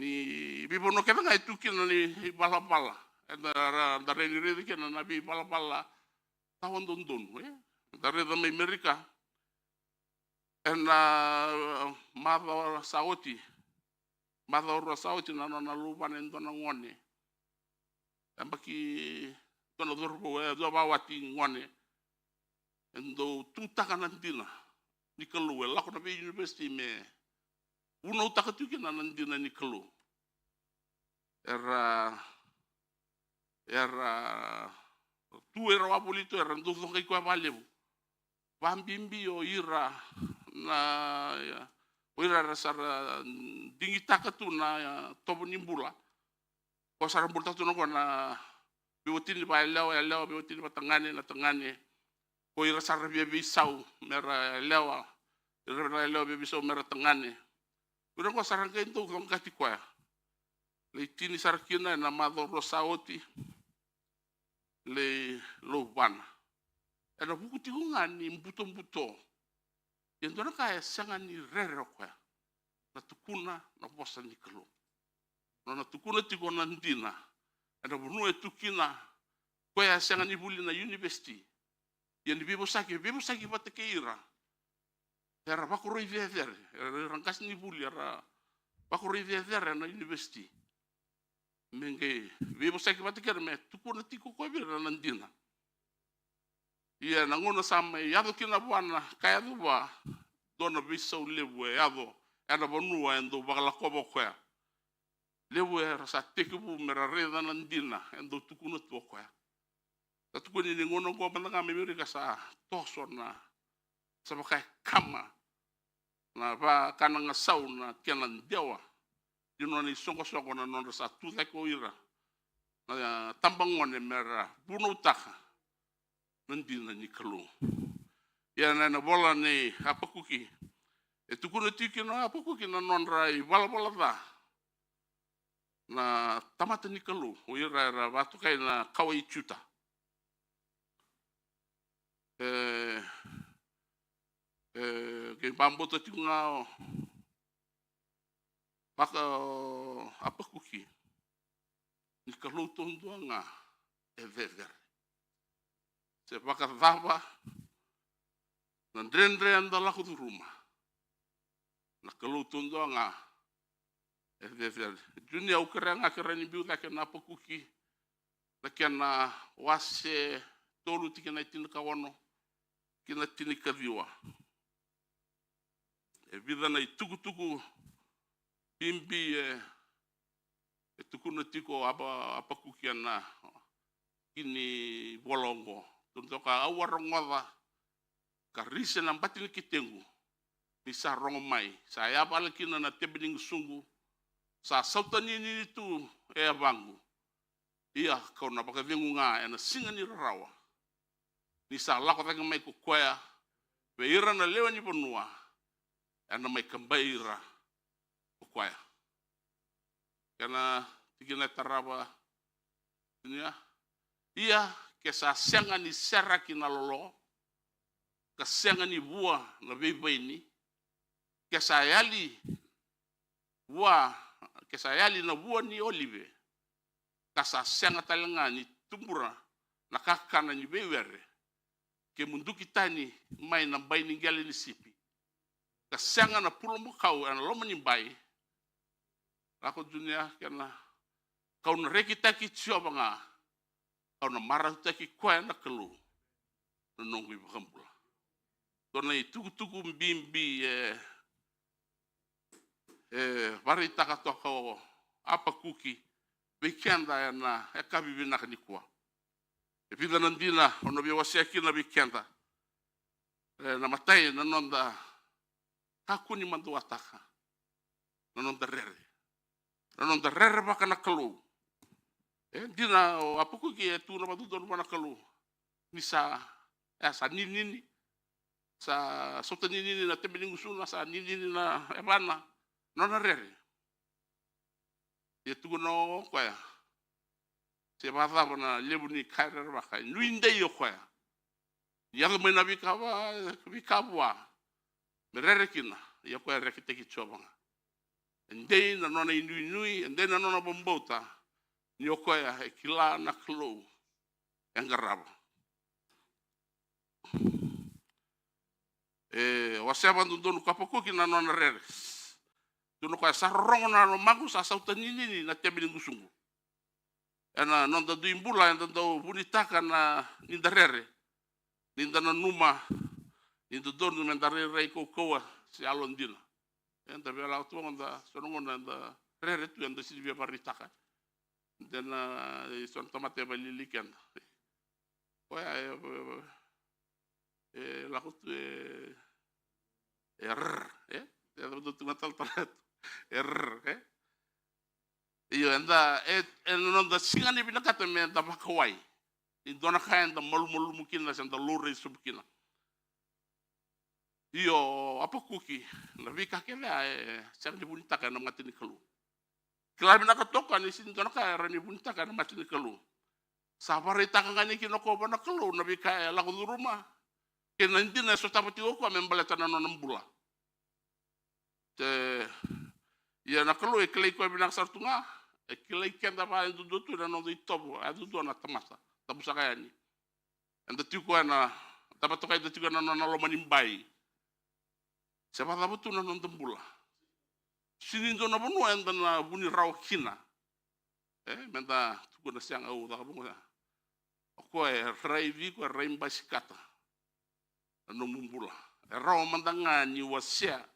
ni bibono ke ngai tukina ni bala bala da rene de kina na bi bala bala tahun dondon dari da Amerika mother sauti na na luban en dona ngone ambaki dona dorbo do bawati ngone endo tuta kanantina ni kelu la ko na university me uno takatu kina nandina ni kelu era tu era wapolito era ndo ngai kwa valeu vambimbi o ira na o ira sara dingi takatu na tobo nimbula ko sara bulta tu no na biwotini ba lewa biwotini ba tangane ko ira sara bi sau mera lewa bi sau mera tangane ura ko sara ngai ndo ngati kwa le tini sara kina na madoro saoti le lobana era buku tikunga ni mbuto yang dona kaya sanga ni rere kwa na tukuna na posa ni kelo na tukuna tiko na ndina era bunu etukina kwa sanga ni buli na university yang bibo saki patekeira era bakoro ivere era rangkas ni buli era bakoro ivere na university menge bibo saki patekeira me tukuna tiko kwa bira na ndina ia nangona sama yado kina buana kaya duba dona bisau lewe yado era bonua endo bagala kobo kwa lewe rasa tekibu mera reda nandina endo tukuna to kwa tatukuni ni ngono ko bandanga Amerika sa tosona sama kai kama na ba kananga sauna kenan dewa dino ni songo na non sa tu ko ira na tambangone mera buno taka nandina ni kelu ya na bola ni apa kuki tukuna tiki no apa kuki na non rai bala da na tamata ni kelu o ira watu kai na kawai chuta ke bambo to tinga paka apa kuki ni kelu tonduanga vever se paka vava na drendre anda la ku rumah na kelu tonduanga vever junia ukranga kerani biuta ke na pokuki na kena wase tolu tikena tin kawono kina tini kaviwa vida na tuku bimbi tukuna tiko apa kukiana kini bolongo tuntoka awarongoda karise na batini kitengu bisa rongomai saya balkina na tebening sungu sa sautani ni tu bangu iya kau na baka vengunga ena singa ni rawa ni sa lako taka mai ku kwaya veira na lewa ni ponua ena mai kambaira ku kwaya kana tigina taraba dunia iya ke sa senga ni seraki na lolo ka senga ni bua na bebe ni ke sa yali na bua ni olive ka sa senga talenga ni tumbura na kakana ni bewere ke mundu kita ni mai na bai ni gali ni sipi ka senga na pulo mo kau ana lo mani bai ako dunia kana kau na rekita ki tio banga kau na marah taki kwa na kelu no nongwi bakambula tona i tuku mbimbi bari taka toko apa kuki bikenda na ekabi bina kanikwa vida nandina ono bi wasiaki na bikenda na matai na nonda kakuni mandu ataka na nonda rere baka na kelu Dina apa ku ki tu na matu don mana kalu. Bisa sa nini sa sota nini na tembe ngusuna sa nini na ebana. Nona rere. Tu no kwa. Se bata bana lebu ni kairer baka. Nuinde yo kwa. Yang mena bikawa. Merere kina. Ya kwa rekite ki chobanga. Ndei na nona inui ndei na nona bombota. Ni kwa kila na klo. Yang garabo. Wasema ndonu kapoko kina nona rere. Tuno kwa sarong na magu sa sauta nini na tembe ngusungu. Ena nonda duimbula enda do bunitaka na nindarere. Ninda na numa. Ninda donu mendarere ko koa si alondina. Enda bela tu onda sononga enda rere tu enda si bia paritaka. Dena son tomate balilikan. Oya la kutu ya do tu matal talat. Iyo enda nonda singani binakata me enda pakawai. Indona kaya enda malu mukina sa enda lore subkina. Iyo apa kuki na vika kela sang dibunta kana matini kalu. Kila binakatoka ni sindona kaya rani bunta kana matini kalu. Sapare takangani kinoko bana kalu na vika lagu rumah. Kena ndina so tapati ko membalata na nambula. Ya na kalu eklei ko binak sartunga eklei kenda pa ndu tu na no ditobo adu do na tamasa tabusa kaya ni anda tiku na tapato kay tiku na no lo manimbai siapa tahu tu na no tembula sinindo na bunu anda na buni raw kina menta tuku na siang au ta bunga ko rai vi ko rai basikata no mumbula raw mandanga ni wasia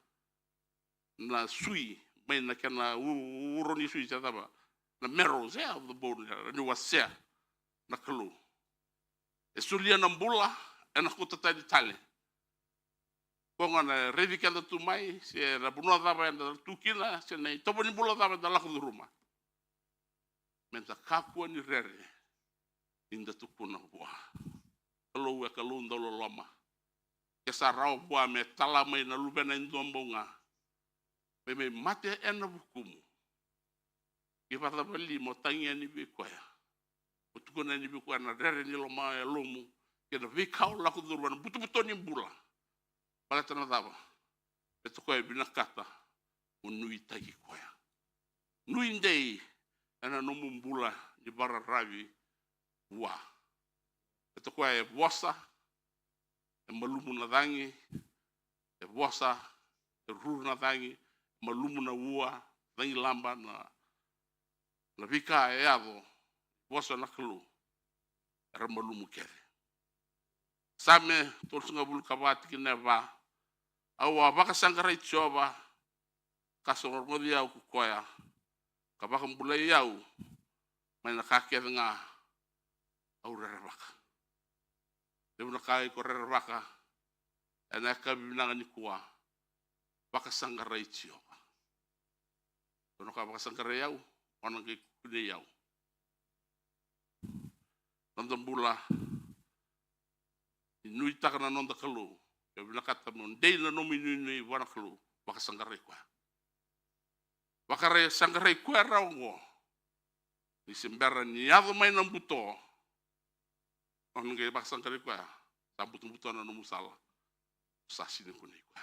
na sui may na kana uroni sui sa taba na mero sa of the bone ni wasya na kalu esulia na mbula ena kutata di tale konga na revi kanda tu mai se na bunua taba enda tukina se nei tobo ni bula taba da laku rumah menta kapua ni rere inda tukuna bua kalu kalu ndolo lama kesarau bua me talamai na lubena indombonga Peme mate ena bukumu. Kipata bali mo tangia ni bikoya. Utukona ni bikoya na rere ni loma ya lomu. Kena vikau laku durwana butu-butu ni bula. Pala tana taba. Beto koya binakata. Unui tagi koya. Nui ndei ena nomu mbula ni bara ravi wa. Beto koya e bosa. E malumu na dangi. E bosa. E ruru na dangi. Malumu na ua, dangi lamba na vika e avo, bosa na kalu, era malumu kere. Same, tolsunga bulu kabati ki neva, awa baka sangara itioba, kaso ngormodi au kukoya, kabaka mbula iau, may nakakea nga, au rerabaka. Debu nakai ko rerabaka, enaka bibinanga ni kuwa, baka sangara itioba. Kono ka baka sangara yau, ona ke kude yau. Nonton bula, inui takana nonton kalu, ya binakata mon, dei na nomi nui wana kalu, baka sangara kwa. Baka sangara kwa raungo, ni sembera ni ado mai nambuto, ona ke baka sangara kwa, sambutu-butu na nomu sala, sasi ni kuni kwa.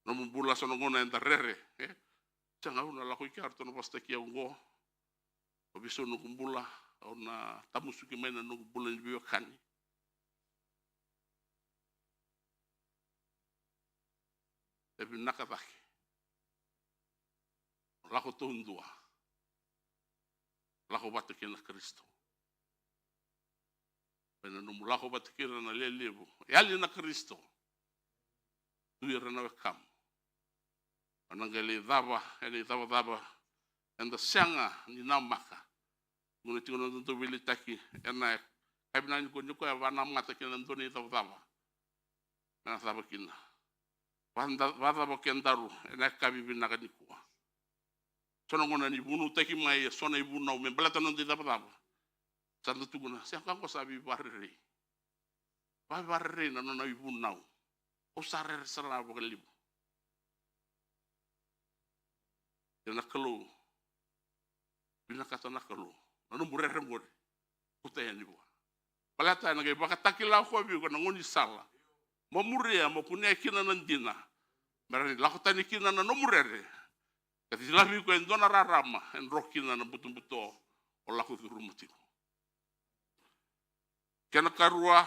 Nomu bula sonongona enda rere, Changa una la ko ikarto no pasta ki ngo obiso no kumbula ona tamusuki mena no kumbula ni biyo kani ebi nakataki la ko tundua la ko batiki na Kristo mena no la ko batiki na lelebu yali na Kristo tu ira na kam anangeli dava ele dava enda sanga ni namaka ngone tino ndo wili taki ena kabina ni ko nyuko ya wana mata kina ndoni dava na sabakina wanda bokendaru ena kabi binaka ni kuwa Sona ngona ni bunu teki mai sona ibu na me balata non di tapa. Santo tuguna, siya kang ko sabi barre. Barre na nona ibu na. O sarer sala ba libu. Yana kalu. Binakata na kalu. Nanu murere ngore. Kutaya ni bo. Balata na kay baka takila ko bi ko ngoni sala. Mo muria mo punya kina nandina. Merani lakota ni kina na no murere. Kasi labi ko en dona rarama en rokina na buto-buto o laku tu rumati. Kena karua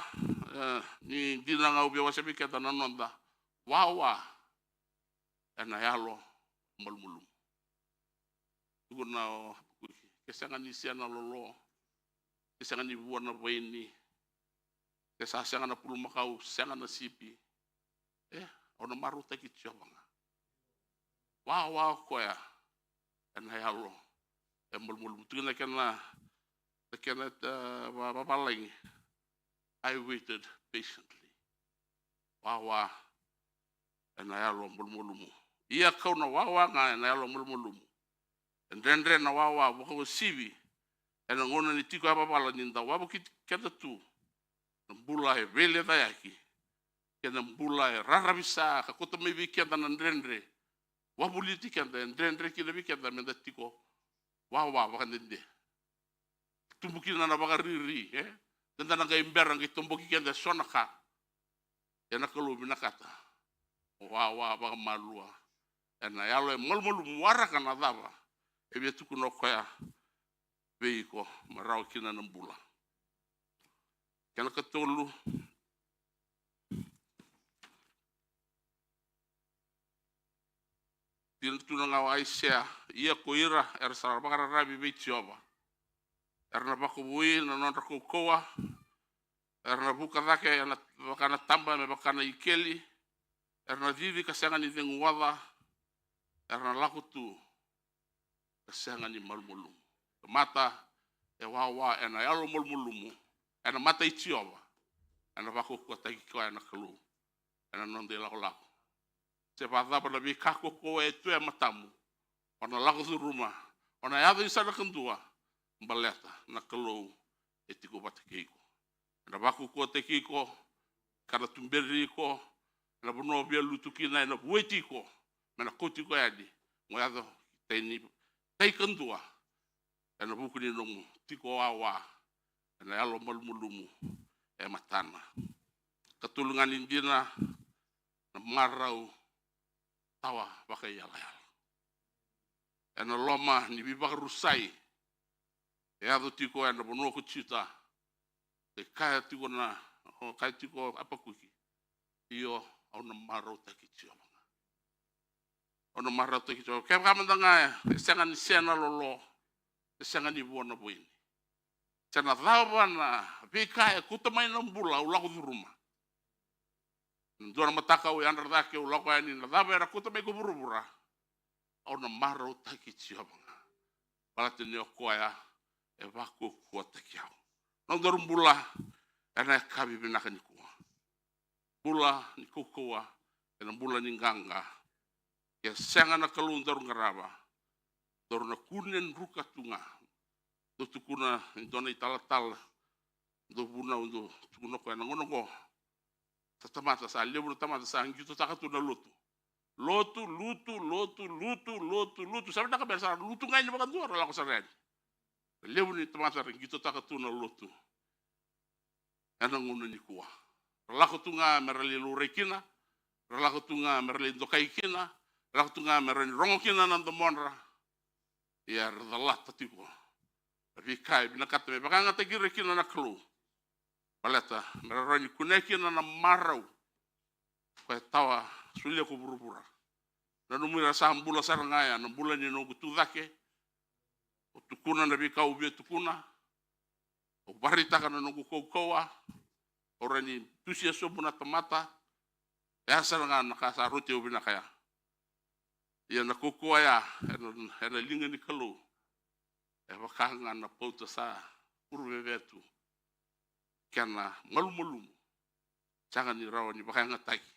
ni dina ngau biwa sabi kata nanonda. Wawa. Ena yalo mulmulum. Tuguna kesangan ni siana lolo. Kesangan ni buana baini. Kesangan na pulu makau sangan na sipi. Ona maru taki tiobanga. Wow koya en hayalo mulmul tuna kena babaling. I waited patiently. Wow en hayalo mulmulumu ia kau na wawa nga en hayalo mulmulumu en rendre na wawa boko sibi en ngona ni tiko babala ninda wabu keta tu mbula e vele tayaki kena mbula e rarabisa ka kota me kenta na rendre wabuli tikanda ndendre kile bikenda menda tiko wawa bakandende tumbuki na bagariri tenda na ngai mbera ngai tumbuki kenda sonaka yana kalu binakata wawa bagamalua ena yalo molmolu muara kana dava ebe tukuno koya beiko marau kina nambula kana katolu tuna ngawa Aisyah ia koira sara bakara rabi beitioba erna bakubui na nonra kokoa erna buka dake ana bakana tamba me bakana ikeli erna vivi kasangan ni tenguwada erna lakutu kasangan ni malmulum mata wawa ena yalo malmulumu ena mata itioba ena bakukua tagi ko ena kalu ena nonde lako se pata pada bi kako ko itu ya matamu ona laku tu rumah ona ya tu sana kendua baleta na kelo etiko patekiko na baku ko tekiko kada tumberiko na bono bia lutukina na buetiko na kotiko yadi mo ya do teni tai kendua na buku ni nomu tiko awa na yalo malmulumu e matana katulungan indina na marau tawa pakai yala. Ena loma ni bibak rusai. Ya tu tiko ena bono kucita. Kaya tiko na kaya tiko apa kuki. Iyo ona maro takicio. Ona maro takicio. Kaya kama tanga sangan sena lolo. Sangan ibu na buin. Sana tawa na bikaya kutamai nambula ulahu rumah. Dora mataka o yandra dake o loko ani na dava era kuta me ko burubura au na maro taki chiabanga palate ni okoya e vako ko takiao no dorum bula ena kabi binaka ni kuwa bula ni kokoa ena bula ni nganga ya sanga na kalun dor ngaraba dor na kunen ruka tunga do tukuna dona italatal do buna do tukuna ko ena ngono ko tatamata sa lebu tamata sa ngito takatu na lutu sabe na kabesa lutu ngai ni bakan duara la ko sarani lebu ni tamata ngito takatu na lutu ana ngono ni kuwa la ko tunga merali lurekina la ko tunga merali dokaikina la ko tunga merali rongokina nan do monra ya radallah tatiko tapi kai binakata me bakanga tagirekina na klu paleta merani kuneki na marau kwa tawa sulia ko burubura na numira sambula sarangaya na bula ni no gutudake o tukuna na bika ubi tukuna o barita kana no kokoa orani tusia sobuna tamata ya saranga na kasa rote ubina kaya ya na kokoa ya ena linga ni kalu e bakanga na pauta sa urvevetu kana malumulum jangan ni rawa ni bakanga tagi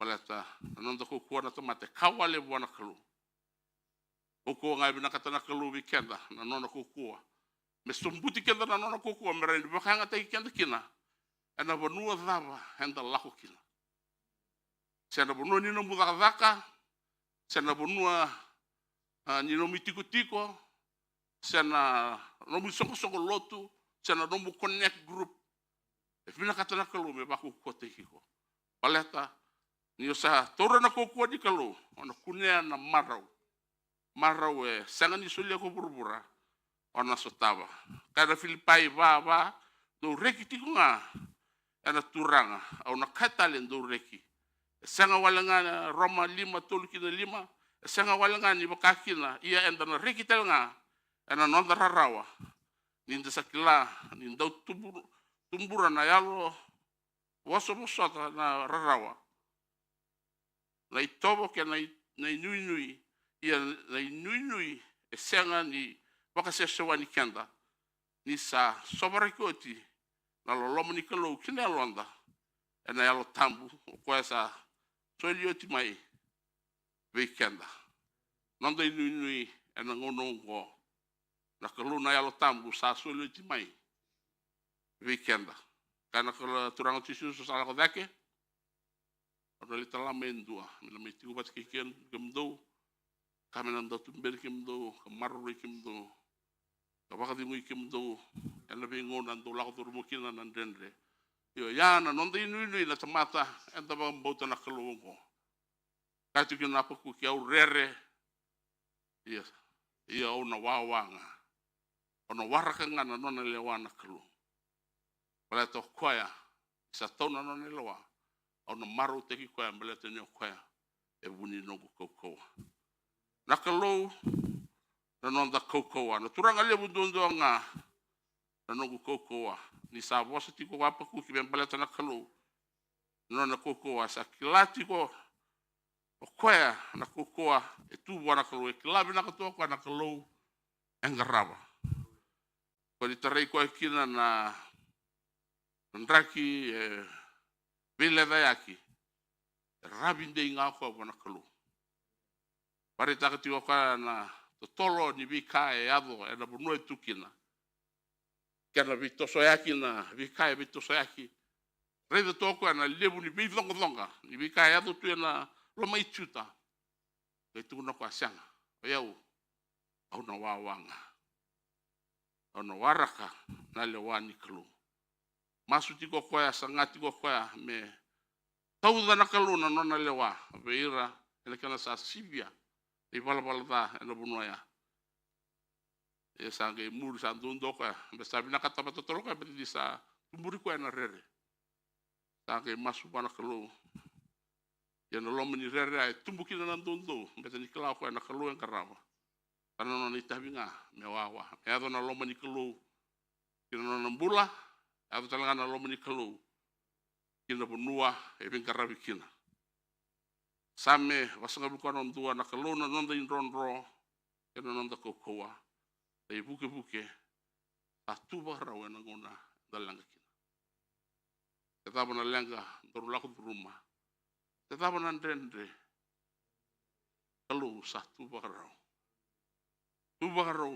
palata nando ko kuana tomate kawale buana kalu Koko ngai bina katana kalu vi kenda na nona koko. Me sumbuti kenda na nona koko me rendi bakanga tai kenda kina. Ena vanua dhava henda lako kina. Sena vanua nino mudaka sena vanua nino mitiko-tiko, sena nomu soko lotu, sena nomu connect group. E bina katana kalu me baku kote hiko. Paleta ni sa tora na koko di kalu ona kunea na marau. Marau e sanga ni sulia ko burbura ona sotava. Kada Filipai va do reki tiko nga ana turanga au na katalen do reki. Sanga walanga Roma 5 tolkina 5 sanga walanga ni bakakina ia enda na reki tel nga ana nonda rarawa. Ninda sakila ninda tumbura na yalo waso mosota na rarawa. Na itobo ke na nui ia na nui e sanga ni wakaseswa ni kenda ni sa sobarakoti na lolomo ni kalau kina londa ena yalo tambu ko esa solioti mai weekenda nanda nui ena ngonongo na kalau na yalo tambu sa solioti mai weekenda kana kalau turang tisu sala ko dake ona litala mendua mina metiku bat kiken gemdo kami nanda tumber kimdo kamaru kimdo kabakati ngui kimdo ena bingon ando lako turmukina nandendre yo yana nonda inui na tamata enta bang bota na kalungo katu kina paku ki au rere ia ona wawanga ona waraka ngana nona lewana kalu pala to koya sa tona nona lewa ona maru te ki koya mbele te nyo koya e buni no koko na kalu na nonda koko na turanga le bundondo nga na no koko ni sa vosa tiko wapa ku ki mbele te na kalu nona koko sa kilati ko o koya na koko e tu wana kalu e kilabi na katoko na kalu engaraba ko di tarai ko kina na ndraki vile dayaki rabinde inga ko wana kalu pare takati ko na tolo ni bika e ado e na bunu tukina kana vitoso yaki na bika e vitoso yaki rede toko na lebu ni bidonga ni bika e ado tu na lo mai chuta ke tu na kwa sanga yau au na wawanga au na waraka na le wani kalu masu tiko koya sangati ko koya me tau na kalu na nona lewa veira ele kana sa sibia i bala da ena bunoya e sange mur sa dundo ko be sabina kata batotolo ka be di sa tumburi ko ena rere sange masu bana kalu ya no lomni rere ai tumbuki na dundo be ni kala ko ena kalu en karama kana no ni tabinga me wawa e ado na lomni kalu kina no nambula ado talanga na lomni kalu kina bunua e ben karabi kina same wasanga bukan dua na kalona nonda indronro kena nonda kokoa e buke atu barau na ngona dalanga kina tetap na langa dorulaku rumah tetap na ndendre kalu satu barau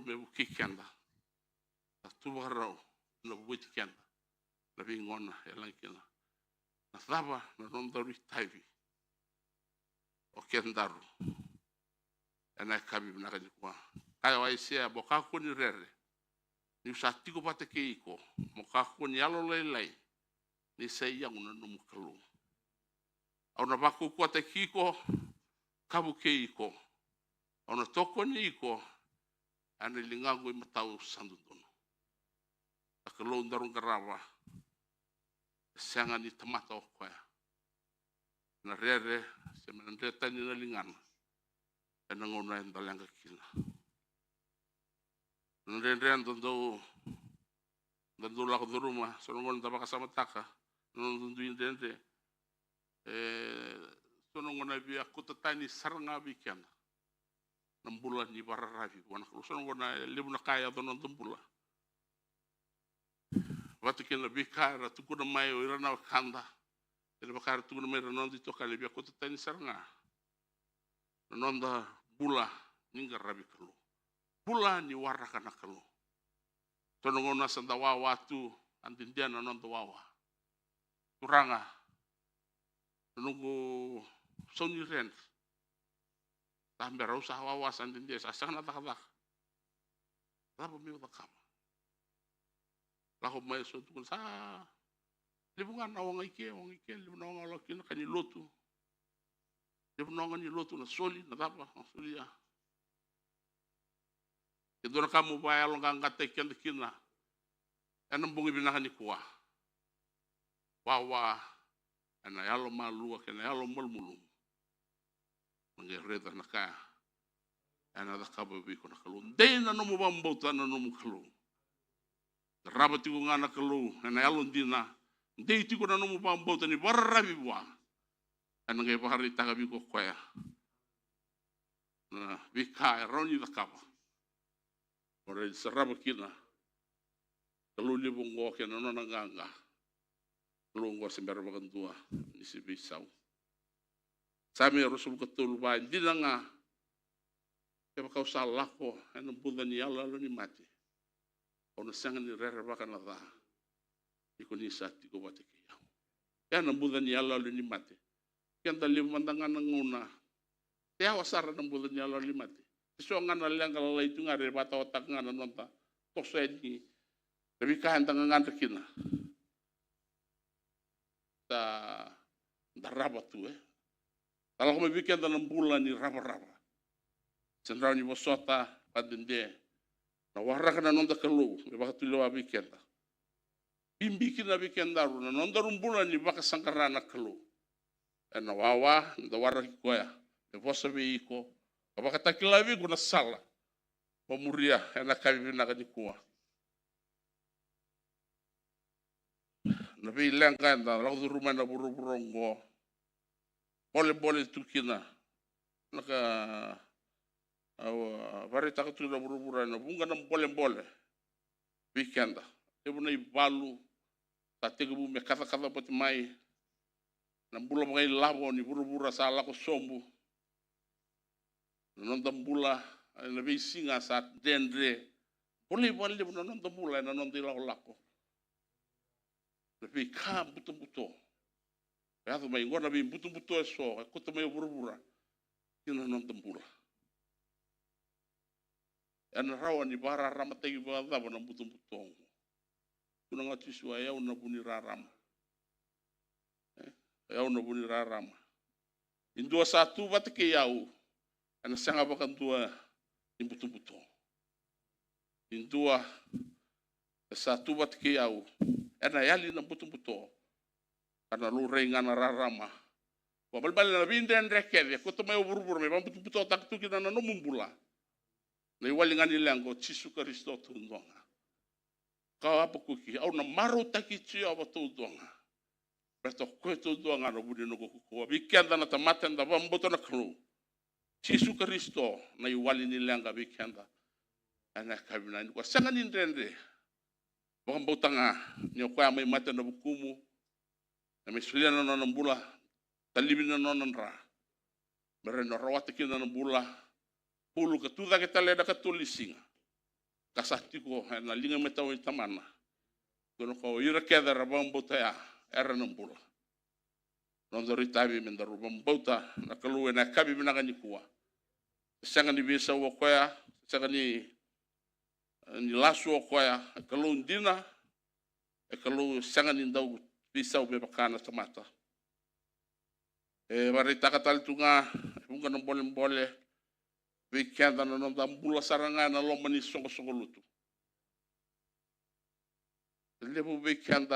me buki kenda satu barau na buki kenda lebih ngona elang kina na thaba na nonda ritaivi o kendaru ena kabi na kani kwa kaya wa isia boka ko ni rere ni satiko pate keiko moka ko ni alo lelai ni sei yang na no kalu au na bako ko te kiko kabu keiko au na toko ni ko ane lingango i matau sandutono akalo ndarung karawa sanga ni tamata o kwa na rere se menandeta ni na lingana ena ngona en dalanga kila nren dondo la ko rumah so ngon ta baka sama taka non duin dente so ngona bi aku tani saranga bi kan nambulan ni bararavi wana ko so ngona lebu na kaya donon tumbula watu kena bi kara tukuna mai o irana kanda ele bakar tukuna mai non di toka lebi aku tani saranga nonda bula ninga rabi kalu. Pula ni warna kana kalu. Tonongona sanda wawa tu antindiana non wawa. Turanga. Nunggu Sony Rent. Tambah usah wawa santindia sasana tak. Lapa mi utakama. Lahu mai so tukun sa. Libungan awang ike, libungan awang laki na kani lotu. Libungan ni lotu na soli na tapa, soli ya. Itu na kamu bayar lo ngangkat tekian tekina. Enam bungi binakan ni kuah. Wawa, ena yalo malu, kena yalo mulmulum. Mengereta na kaya. Ena da kababi ko na kalun. Dei na nomu bambauta na nomu kalun. Rabati ko nga na kalun, ena yalo dina. Dei ti ko na nomu bambauta ni barabi buwa. Ena ngay pahari tagabi ko kwaya. Na bika roni da kaba. Ora saraba kina. Kalun libong go kena no nanganga. Kalun go sembara bakan tua ni si bisau. Sami rasul ketul ba dina nga. Kaya kau salah ko ena bulan ni Allah lo ni mati. Ona sangan ni rere bakan la. Iko ni sati ko wate kiya. Ena bulan ni Allah lo ni mati. Kaya talim mandangan nguna. Kaya wasara ng bulan ni Allah lo ni mati. So nga na lang kalala itu nga rin bata otak nga na nonta. Tokso ni. Tapi kahan tangan nga kina. Da rabat tu Kalau kami bikin dalam bulan ni raba-raba. Sendraw ni bosota padende. Na warra kana nonta kelu. Baka tulo wa bikin ta. Bimbikin na bikin daru. Na nonta bulan ni baka sangkarana kelu. Na wawa. Da warra kikoya. Bosa be iko. Baka takilabi ko na sala. Pamuria. Na kami binakadikuwa. Nabi ilang kan da lagu rumah na buru-buronggo. Boleh tukina. Naka varita ka tu na buru-buran na bunga na boleh. Weekend. Ibu na ibalu. Tatiga bu me kata-kata pati mai. Na bula mga ilabo ni buru-bura sa ala ko sombu. Nonton bula. Nabi singa sa dendre. Boleh na nonton bula na nonton ilako-lako. Tapi kam buto-buto. Ya tu mai ngona bi buto-buto eso, aku tu mai buru-bura. Kina non tempura. An rawan ni bara rama tegi ba da bona buto-buto. Kuna ngati suwa ya una buni raram. Ya una buni raram. Indua satu bat ke yau. Ana sanga bakan tua ni buto-buto. Indua satu bat ke yau. Ena yali na buto-buto. Karena lu rengan rarama. Wabal-bal na binden rekede. Ko to may ubur-ubur may buto-buto tak tu kita na numumbula. Na iwalingan nilang ko Jesu Kristo tundonga. Kau apa kuki? Au na maru takichi apa tundonga. Beto ko tundonga no budi no ko. Bikenda na tamaten da bamboto na kru. Jesu Kristo na iwali nilang ka bikenda. Ana kabina ko sangan indrende. Bakang bautanga nyo kwa may mata na bukumu na may sulia na nanambula talibin na nanandra meron na rawat kina nanambula pulu katuda kita leda katulisinga kasati ko na linga metaw itamana kono ko ira keda rabang bautaya era nambula nondori tabi mendaru bambauta na kaluwe na kabi binakani kuwa sangan ni bisa wo koya sangan ni lasu koya kalau dina kalau sangat indau pisau bebakana semata barita katal tunga bunga boleh weekend na nonton bula saranga na lo mani songo lutu lebu weekend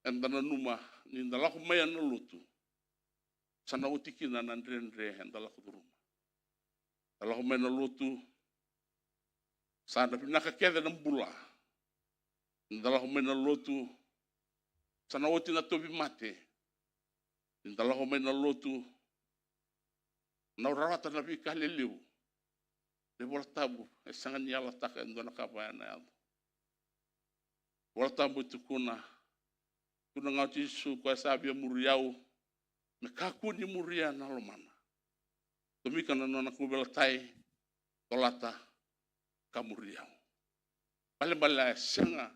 enda na numa ni ndala ko maya na lutu sana utikina na ndrendre ndala ko duruma ndala ko maya na lutu sana pinakakeda ng bula. Ndala ko may nalotu. Sana wati na tobi mate. Ndala ko may nalotu. Naurawata na bikaliliw. Di wala tabu. Sangan niya lataka ndo nakabayan na yan. Wala tabu ito kuna. Kuna nga ito Yesu kwa sabi ya muriyaw. Nakaku ni muriya na lumana. Tumika na nona kubela tai tolata kamuriau. Bale senga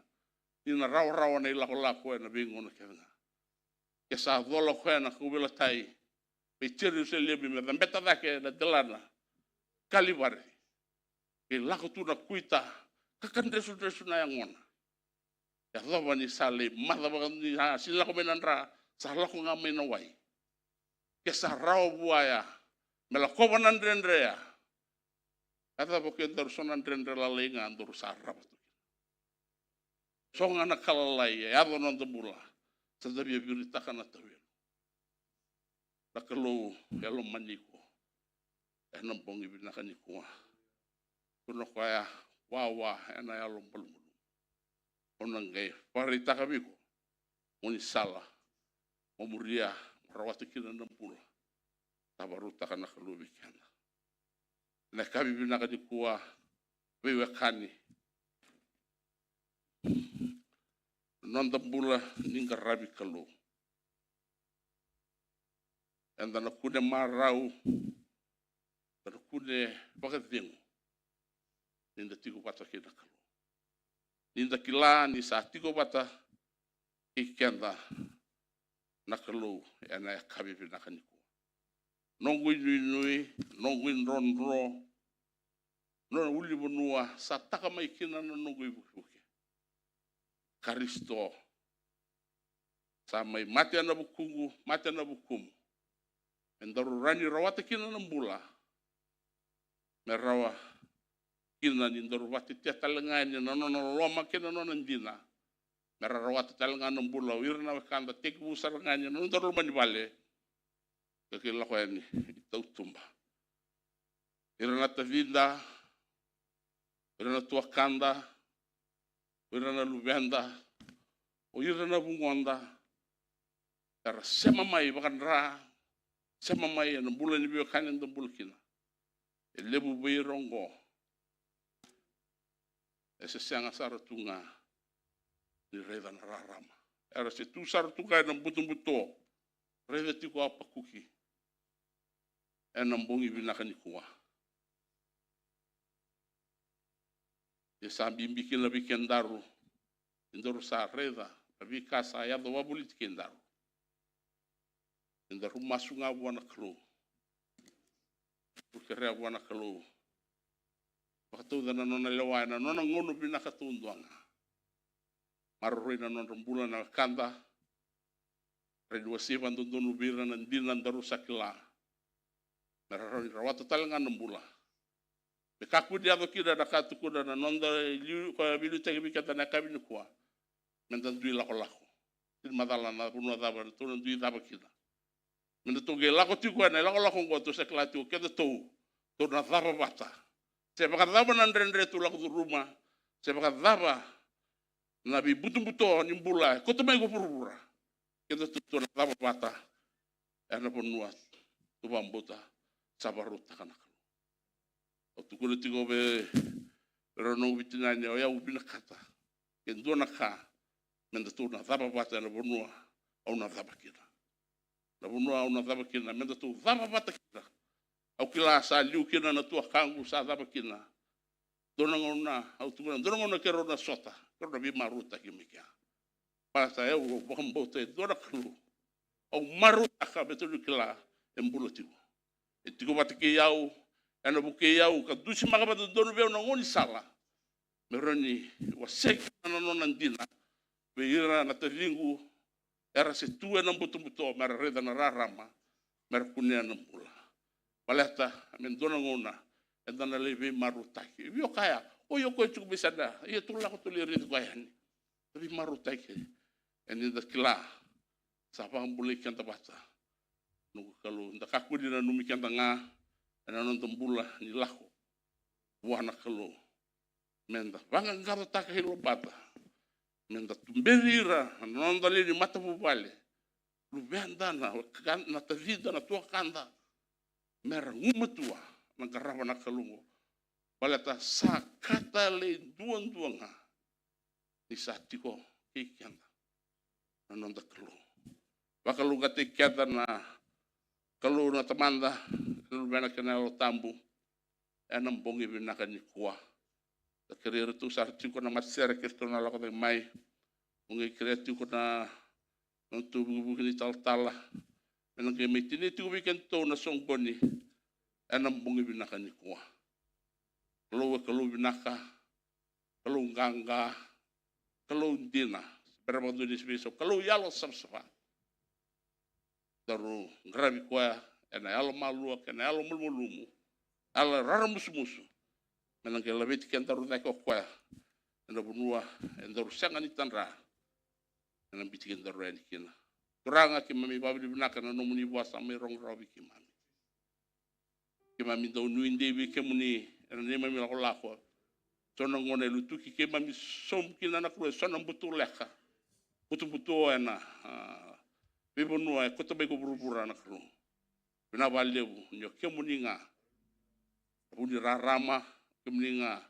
ina rawa na ilako na bingo na kenga. Kesa dolo na kubela tai pe tiri se lebi me beta dake na delana kalibare. Ke lako tu na kuita kakan desu na yang ona. Ya dova ni sale mada ni sila ko menandra sa lako ngame na wai. Kesa rawa buaya mela koba nandrendrea. Kata pokoknya terus nandrendrea lenga andur sarap. Songa na kalalai ya ado nanda bula. Sadabia birita kana tawil. Nakalo yalo maniko. Nampong ibinakaniko. Kuno kaya wawa ena yalo balum. Onang gay parita kami ko. Muni sala. Mamuria rawatu kina nampula. Tabaruta kana kalubi kana. Na kami ibinakaniko wewe kani. Nanda bula ninga rabi kalu. Enda na kude marau. Na kude pakatingo. Ninda tigo bata kina kalu. Ninda kila ni sa tigo bata ikenda na kalu ena ya kabi binakaniko. Nongui nui, nongui ronro. Nona uli bonua sa taka mai kina na nongui bukuke. Karisto samai mati ana bukungu mati ana bukumu endaru rani rawata kina nambula merawa kina ni ndaru wati tia talengani na nona loma kina nona ndina mera rawata talengan nambula wirna kanda tek busar ngani nona ndaru mani bale kekila ko yani itau tumba irana tavinda irana tuakanda irana lubenda o irana bungonda era sema mai bakandra sema mai na bulan ni biokane ndo bulkina lebu beirongo ese sanga saratunga ni reda na rarama era se tu saratunga na butumbuto reda tiko apa kuki ena mbongi binakani kuwa ya sambi bikin lebih kendaru indoru sa reda tapi kasa ya do wabuli kendaru indoru masunga wana klo porque rea wana klo waktu dana nona lewana nona ngono binaka tunduanga marroi na nona bulan na kanda redua sivan tundunu bira na dinan daru sakila marroi rawata talengan nembula bekaku dia do kida da katu kuda na nonda liu ko bilu tege bikata na kabinu kwa mentan dui lako tin madala na puno daba tuno dui daba kida menda toge lako ti kwa na lako ngo to sekla tu keda to na daba bata se baka daba na ndrendre tu lako rumah se baka daba na bi butu ni mbula ko to mai go purura keda to na daba bata ana ponua tu bambota sabaruta kana o tu kule tigo be pero no vitina ni o ya ubina kata kendo na ka menda tu na daba bata na bonua au na daba kina na bonua au na daba kina menda tu daba bata kina au kila sa liu kina na tu kangu sa daba kina dona ngona au tu dona ngona kero na sota kero na bi maruta kimika pasa eu bombo te dona kru au maruta ka betul kila embulo tigo e tigo bata ke yau ana buke yau ka dusi makaba dono be na ngoni sala meroni wasek na no nandina be ira na telingu era se tua na butu mer reda na rarama mer kunia na pula paleta men dono ngona edana lebe marutaki bio kaya o yo ko tu bisada ia tu la ko tu lirit ko yani tapi marutaki eni da kila sapa mbule kanta bata no kalau nda kakudina numi kanta nga ana nonton bula ni lako wana kalo menda vanga ngaro taka hilo bata menda tumberira nonda lini mata bubale lu benda na tavida na tua kanda mera ngumatua na garava na kalungo baleta sakata le duanga ni satiko kikanda na nonda kalo bakalu gate kiata na kalo na tamanda Lubena kena lo tambu. Enam bongi binaka ni kuah. Kere tu sarti ko na masere kerto na lako mai. Ungi kreatu ko na nontu bubu ni tal-tala. Menang ke mitini tu weekend to na song boni. Enam bongi binaka ni kuah. Kalau binaka, kalau gangga, kalau dina. Berapa tu di sebesar. Kalau yalo sama-sama. Taru grabi kuah. Ena yalo malu, ena yalo mulmulumu. Ala rara musu-musu. Menang ke lebih tikan taru naik kuah. Ena bunua, ena taru sangat itanra. Ena bitikan taru ini kina. Kurang aki mami babi di benaka na nomuni buasa me rong rabi ki mami. Ki mami tau nuinde bi ke muni ena ne mami lako. Sona ngone lutu ki ke mami som kina na kue sona butu leka. Butu ena. Bibunua kota bego buru-buru na kru. Bina balebu nyo ke muni nga. Puni rarama ke muni nga.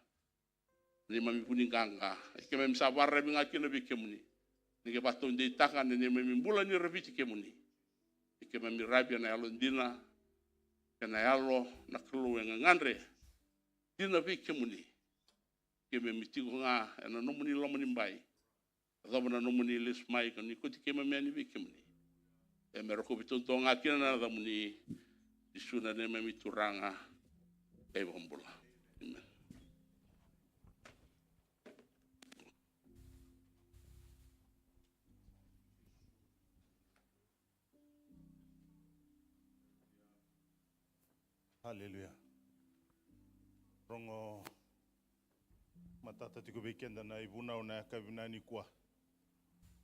Ni mami puni ganga. Ke mami sabar rebi nga kina bi ke muni. Nike patung di tangan ni mami bulan ni revisi ke muni. Nike mami rabi na yalo dina. Kena yalo na kelu yang ngandre. Dina bi ke muni. Ke mami tigo nga ena nomuni lo muni mbai. Atau na nomuni les mai kan ikuti ke mami ani bi ke muni. E meroko bitonto nga kina na da muni isuna ne mami turanga. Kay bombula. Amen. Haleluya. Rongo matata tiko weekend na ibuna una kabinani kwa.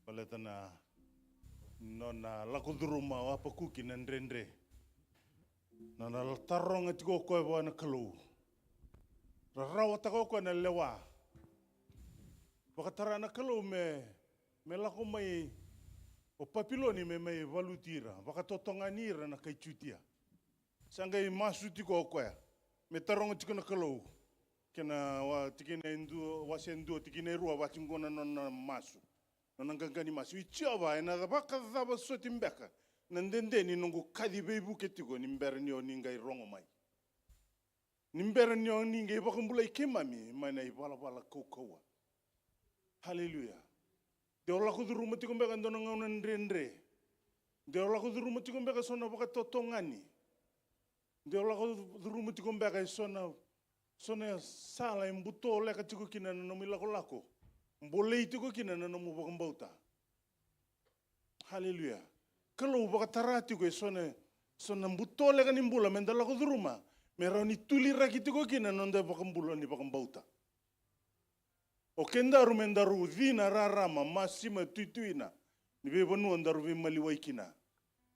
Baleta na nona lakuduruma wapa kuki na ndrendre. Nona taronga tiko kwa wana kalu. Rawa tako kwa na lewa. Bakatara na kalu me lako mai o papiloni me mai valutira. Bakatotonganira na kaichutia. Sangai masu tiko koya. Me taronga tiko na kalau. Kena wa tikina indu wasendu tikina rua watingona nona masu. Nona gangani masu. Ichiava ena baka zaba sotimbeka. Nandende ni nungu kadi beibu ketiko nimbere nyo ningai rongo mai. Nimbere nyo ningai bakambula ikemami mana ibala bala kokowa. Haleluya. Deola kuduruma tiko mbeka ndona ngauna ndrendre. Deola kuduruma tiko mbeka sona baka totongani. Dia laku rumah tiga mbak sona salah yang buto leka tiga kina na nomi lako boleh tiga kina na nomu bakam bauta. Haleluya. Kalau baka tarati ko sona buto leka nimbula menda laku rumah merani tuli raki tiga kina nonda bakam bula ni bakam bauta. O kendaru mendaru vina rarama masima tuituina ni bebanu andaru vimaliwai kina.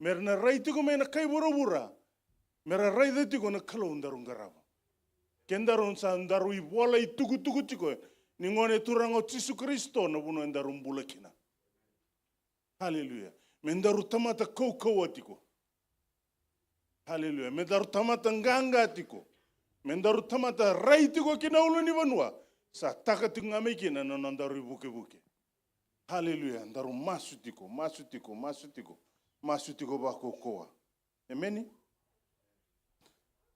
Merna rai tiga mena kai bura-bura. Mera rai deti ko na kalau undarung garaba. Kendarun sa undaru ibola itugu-tugu tiko. Ningone turango Yesu Kristo na buno undarum bulakina. Haleluya. Mendaru tamata kau atiko. Haleluya. Mendaru tamata nganga atiko. Mendaru tamata rai tiko kina uluni banua. Sa taka tingame kina na nandaru buke-buke. Haleluya. Ndaru masutiko bako koa. Ameni.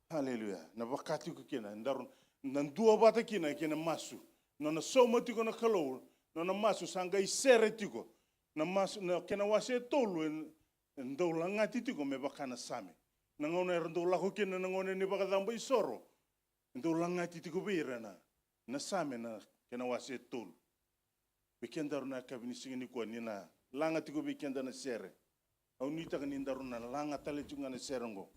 Haleluya. Na wakati ko kina ndaru ndua bata kina masu. Na soma tiko na kalau na masu sanga isere tiko. Na masu na kena wase tolu ndola ngati tiko me bakana same. Na ngone ndola ko kina na ngone ni bakadamba isoro. Ndola ngati tiko birana. Na same na kena wase tolu. Bikendaru na kabini singini ko ni na langa tiko bikenda na sere. Au nita ka nindaru na langa tale tunga na serengo.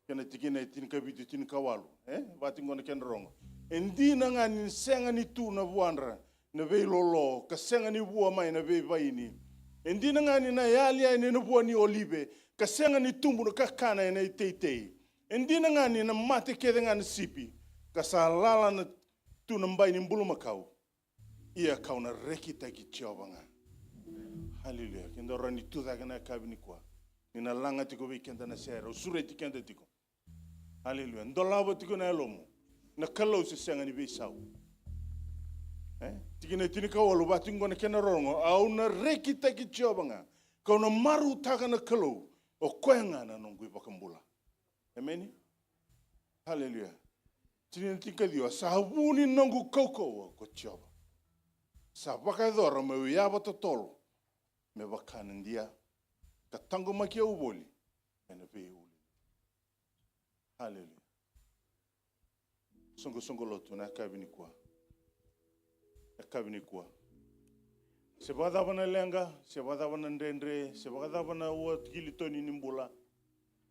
Kena tikina itin kabitu tin kawalu, batingo na kenrongo. Endi na ngani senga ni tu na buandra, na vei lolo, ka senga ni bua mai na vei vaini. Endi na ngani na yali ai na bua ni olive, ka senga ni tumbu na kakana na iteitei. Endi na ngani na mate kede ngani sipi, ka sa lala na tu na mbai ni mbulu makau. Ia kau na rekita ki chiobanga. Haleluya. Kenda rani tu na kabini kwa. Nina langa tiko wikenda na sera, usure tikenda tiko. Haleluya. Ndolawa tiko na elomo. Na kalau se senga ni beisau. Tikina tinika walu batingo na kena rongo. Au na rekita ki chiobanga. Kau na maru taka na kalau. O kwenga na nongui bakambula. Ameni? Haleluya. Tini tika dio sahabuni nangu koko ko tioba. Sa bakadora me wiaba totolo. Me bakanan dia. Katango makia uboli. Ena pe uli. Haleluya. Songo lotu na kabini kwa. Kabini kwa. Sebada bana lenga, sebada bana ndendre, sebada bana wat gilitoni nimbula.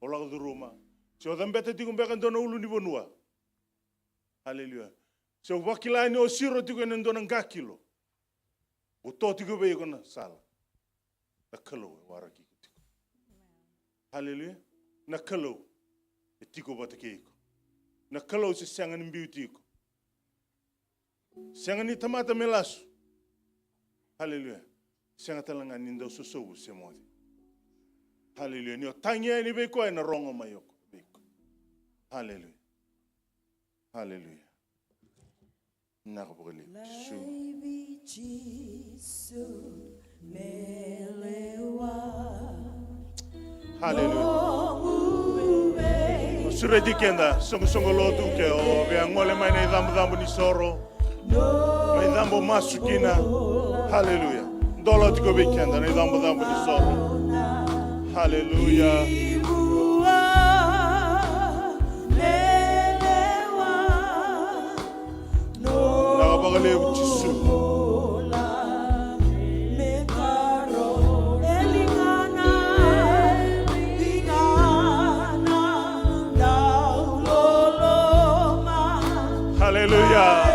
Ola duruma. Sebada mbete tigumbeka ndona ulu ni bonua. Haleluya. So wakilani o siro tigo ndona ngakilo. Uto tigo be yona sala. Na kalo waraki tigo. Haleluya. Na kalo tigo batakeko. Na kalo se sangan mbiutiko. Sangan ni tamata melasu. Haleluya. Sangan talanga ninda susu semodi. Haleluya. Ni tanya ni beko na rongo mayoko beko. Haleluya. Haleluya. Nakapagali. Haleluya. Sure dikenda songo lotu ke o be ngole mai nei dambu ni soro. Mai dambu masukina. Haleluya. Dolo tiko be kenda nei dambu ni soro. Haleluya. Nakapagali uchisu. Hallelujah.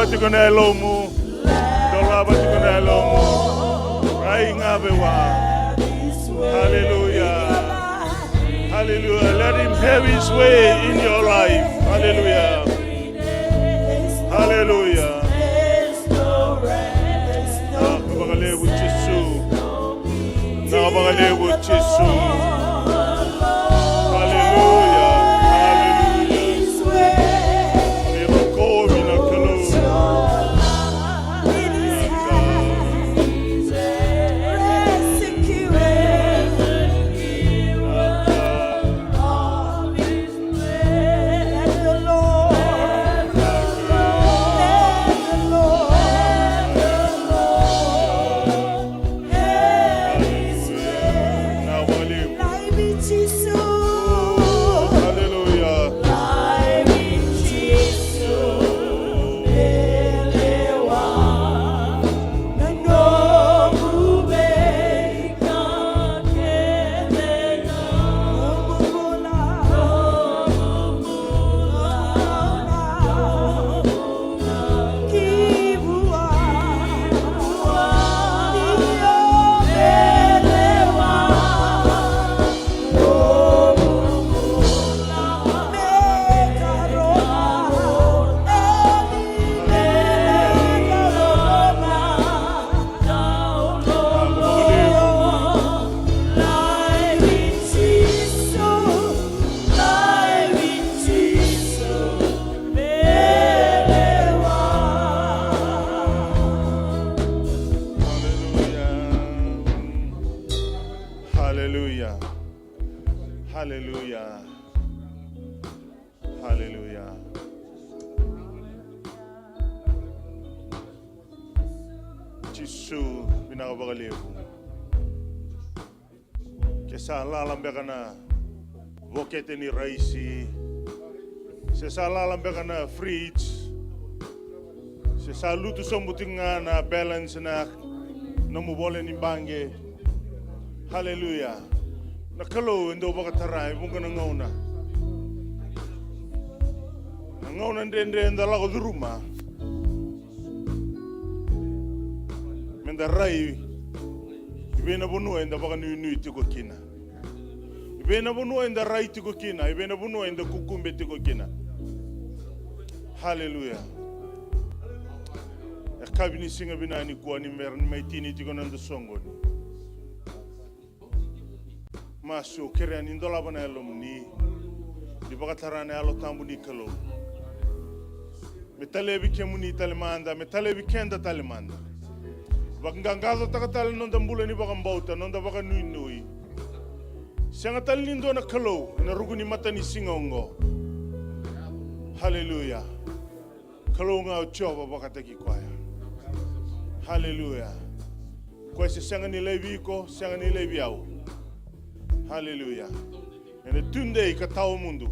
Tikone lomu, dolaba tikone lomu, rainga bewa. Hallelujah, hallelujah. Let him have his way in your life. Hallelujah, hallelujah. Nakabagalebu Jesu, nakabagalebu Jesu. Hallelujah. Hallelujah. Jesu binakabagaliw. ke sa lalambe kana vokete ni raisi, se sa lalambe kana fridge, se sa lutu sombutinga na balance na nomu bole ni bange. Hallelujah. Na kalau endo baka tarai bunga na ngauna. Na ngauna ndende enda lago duruma. Menda rai. Ibena bunu enda baka nui tiko kina. Ibena bunu enda rai tiko kina. Ibena bunu enda kukumbe tiko kina. Hallelujah. Kabini singa binani kuwa ni mer ni maitini tiko nanda songoni. Masu kere ni ndola bana elom ni di bakatarane alo tambu ni kalo. Metalebi kemuni talemanda, metalebi kenda talemanda. Bakangangado takatale nonda mbula ni bakambauta, nonda baka nui. Sianga talindo na kalo, na ruguni mata ni singongo. Hallelujah. Kalo nga uchoba bakataki kwaya. Hallelujah. Kwa sianga ni levi ko, sianga ni levi au. Hallelujah. Ene tunde ka tau mundu.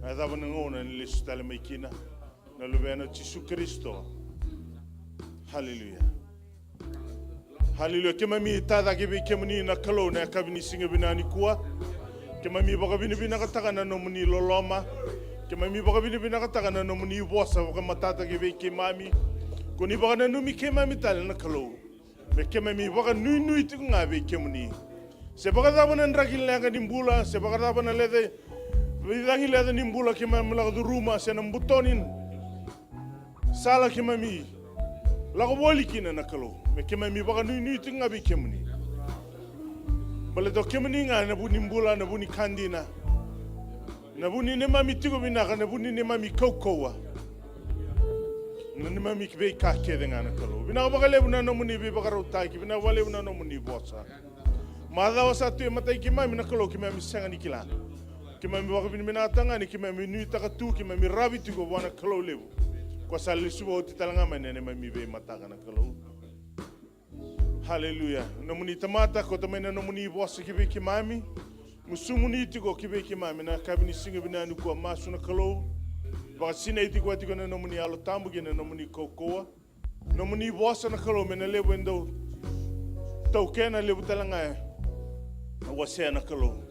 Na dava na ngona ni lesu tale maikina. Na lubena Jesu Kristo. Hallelujah. Hallelujah. Kema mi tada kibi kemuni na kalo na kabini singa binani kuwa. Kema mi baka bina kataka na nomuni loloma. Kema mi baka bina kataka na nomuni bosa baka matata kibi kemami. Kuni baka na numi kemami tale na kalo. Me kema mi baka nui tiku ngabe kemuni. Se baka na ndrakil nga nimbula, se baka na lede vidangi lede nimbula kema mla du ruma se na mbutonin. Sala kema mi. La ko boli kina na kalo. Me kema mi baka nui tiku ngabe kemuni. Bale do kemuni nga na bu nimbula na bu ni kandina. Na bu ni ne mami tiku binaka na bu ni ne mami kokowa. Na ne mami kibe ka kede nga na kalo. Bina baka lebu na nomuni bi baka rotaki, bina wale na nomuni bosa. Madawa satu yang matai kimami na kalau kimami sangat nikila, kimami waktu ini menatang ni kimami nui takatu kimami rabi tu kau wana kalau lebu, kuasa lesuwa uti talangama nene mami be matanga na kalau. Hallelujah. Nomuni tamata kau tamena nomuni bosa kibe kimami, musumuni tu kau kibe kimami na kabini singa bina nuku amasu na kalau, vakasina itu kau tu kau nomuni alo tambu kena nomuni kokoa, nomuni bosa na kalau mena lebu endo tau kena lebu talangaya. Wasea na kalo.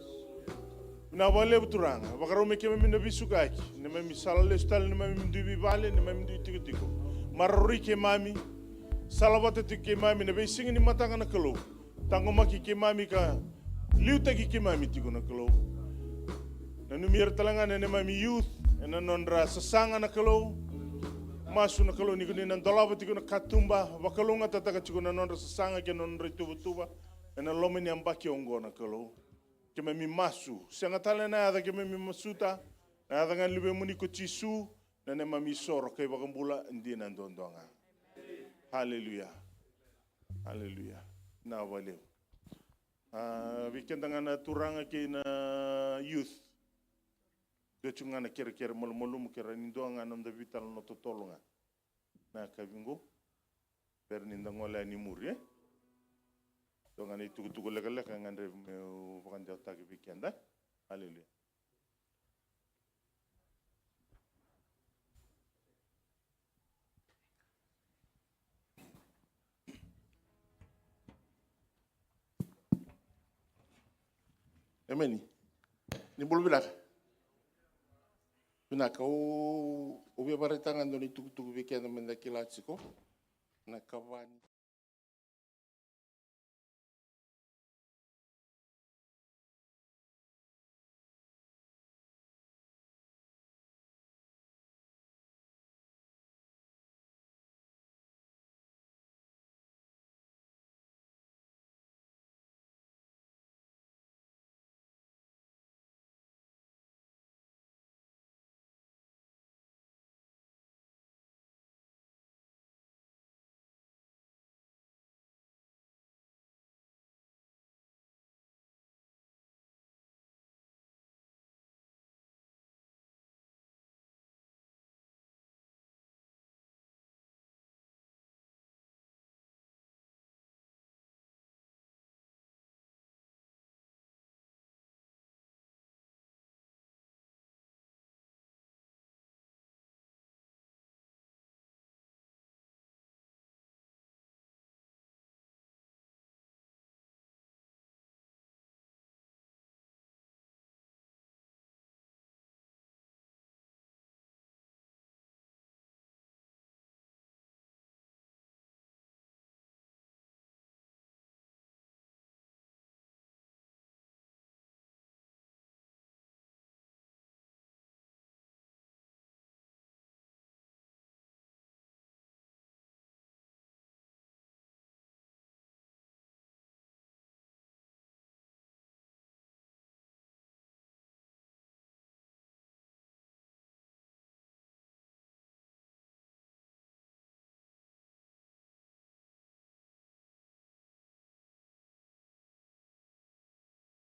Na wale buturanga. Wakaro me keme mina bisukaki. Ne mami salale stal ne mami ndubi vale ne mami ndu tiko tiko. Marori ke mami. Salawata ke mami ne be singi ni matanga na kalo. Tango maki ke mami ka liuta ke mami tiko na kalo. Na numir talanga ne mami youth na nondra sasanga na kalo. Masu na kalo ni kuni na dolaba tiko na katumba. Wakalonga tataka tiko na nondra sasanga ke nondra tuba. Na lome ni ambaki ongona kalo kema mi masu sanga tale na ada kema mi masuta na ada ngan libe muni ko tisu na ne mami soro kai bakambula ndi na ndondonga. Hallelujah. Hallelujah. Na wale weekend ngana turanga ke na youth de chungana kere molum kere ndonga nam da vital no totolunga na kabingo per nindangola ni muri donc ani tugu lek ngandre me wakande otaki weekend. Hallelujah. Amen. Ni bulu binaka o bia baretanga ndoni tugu weekend menda kilatsiko na kavani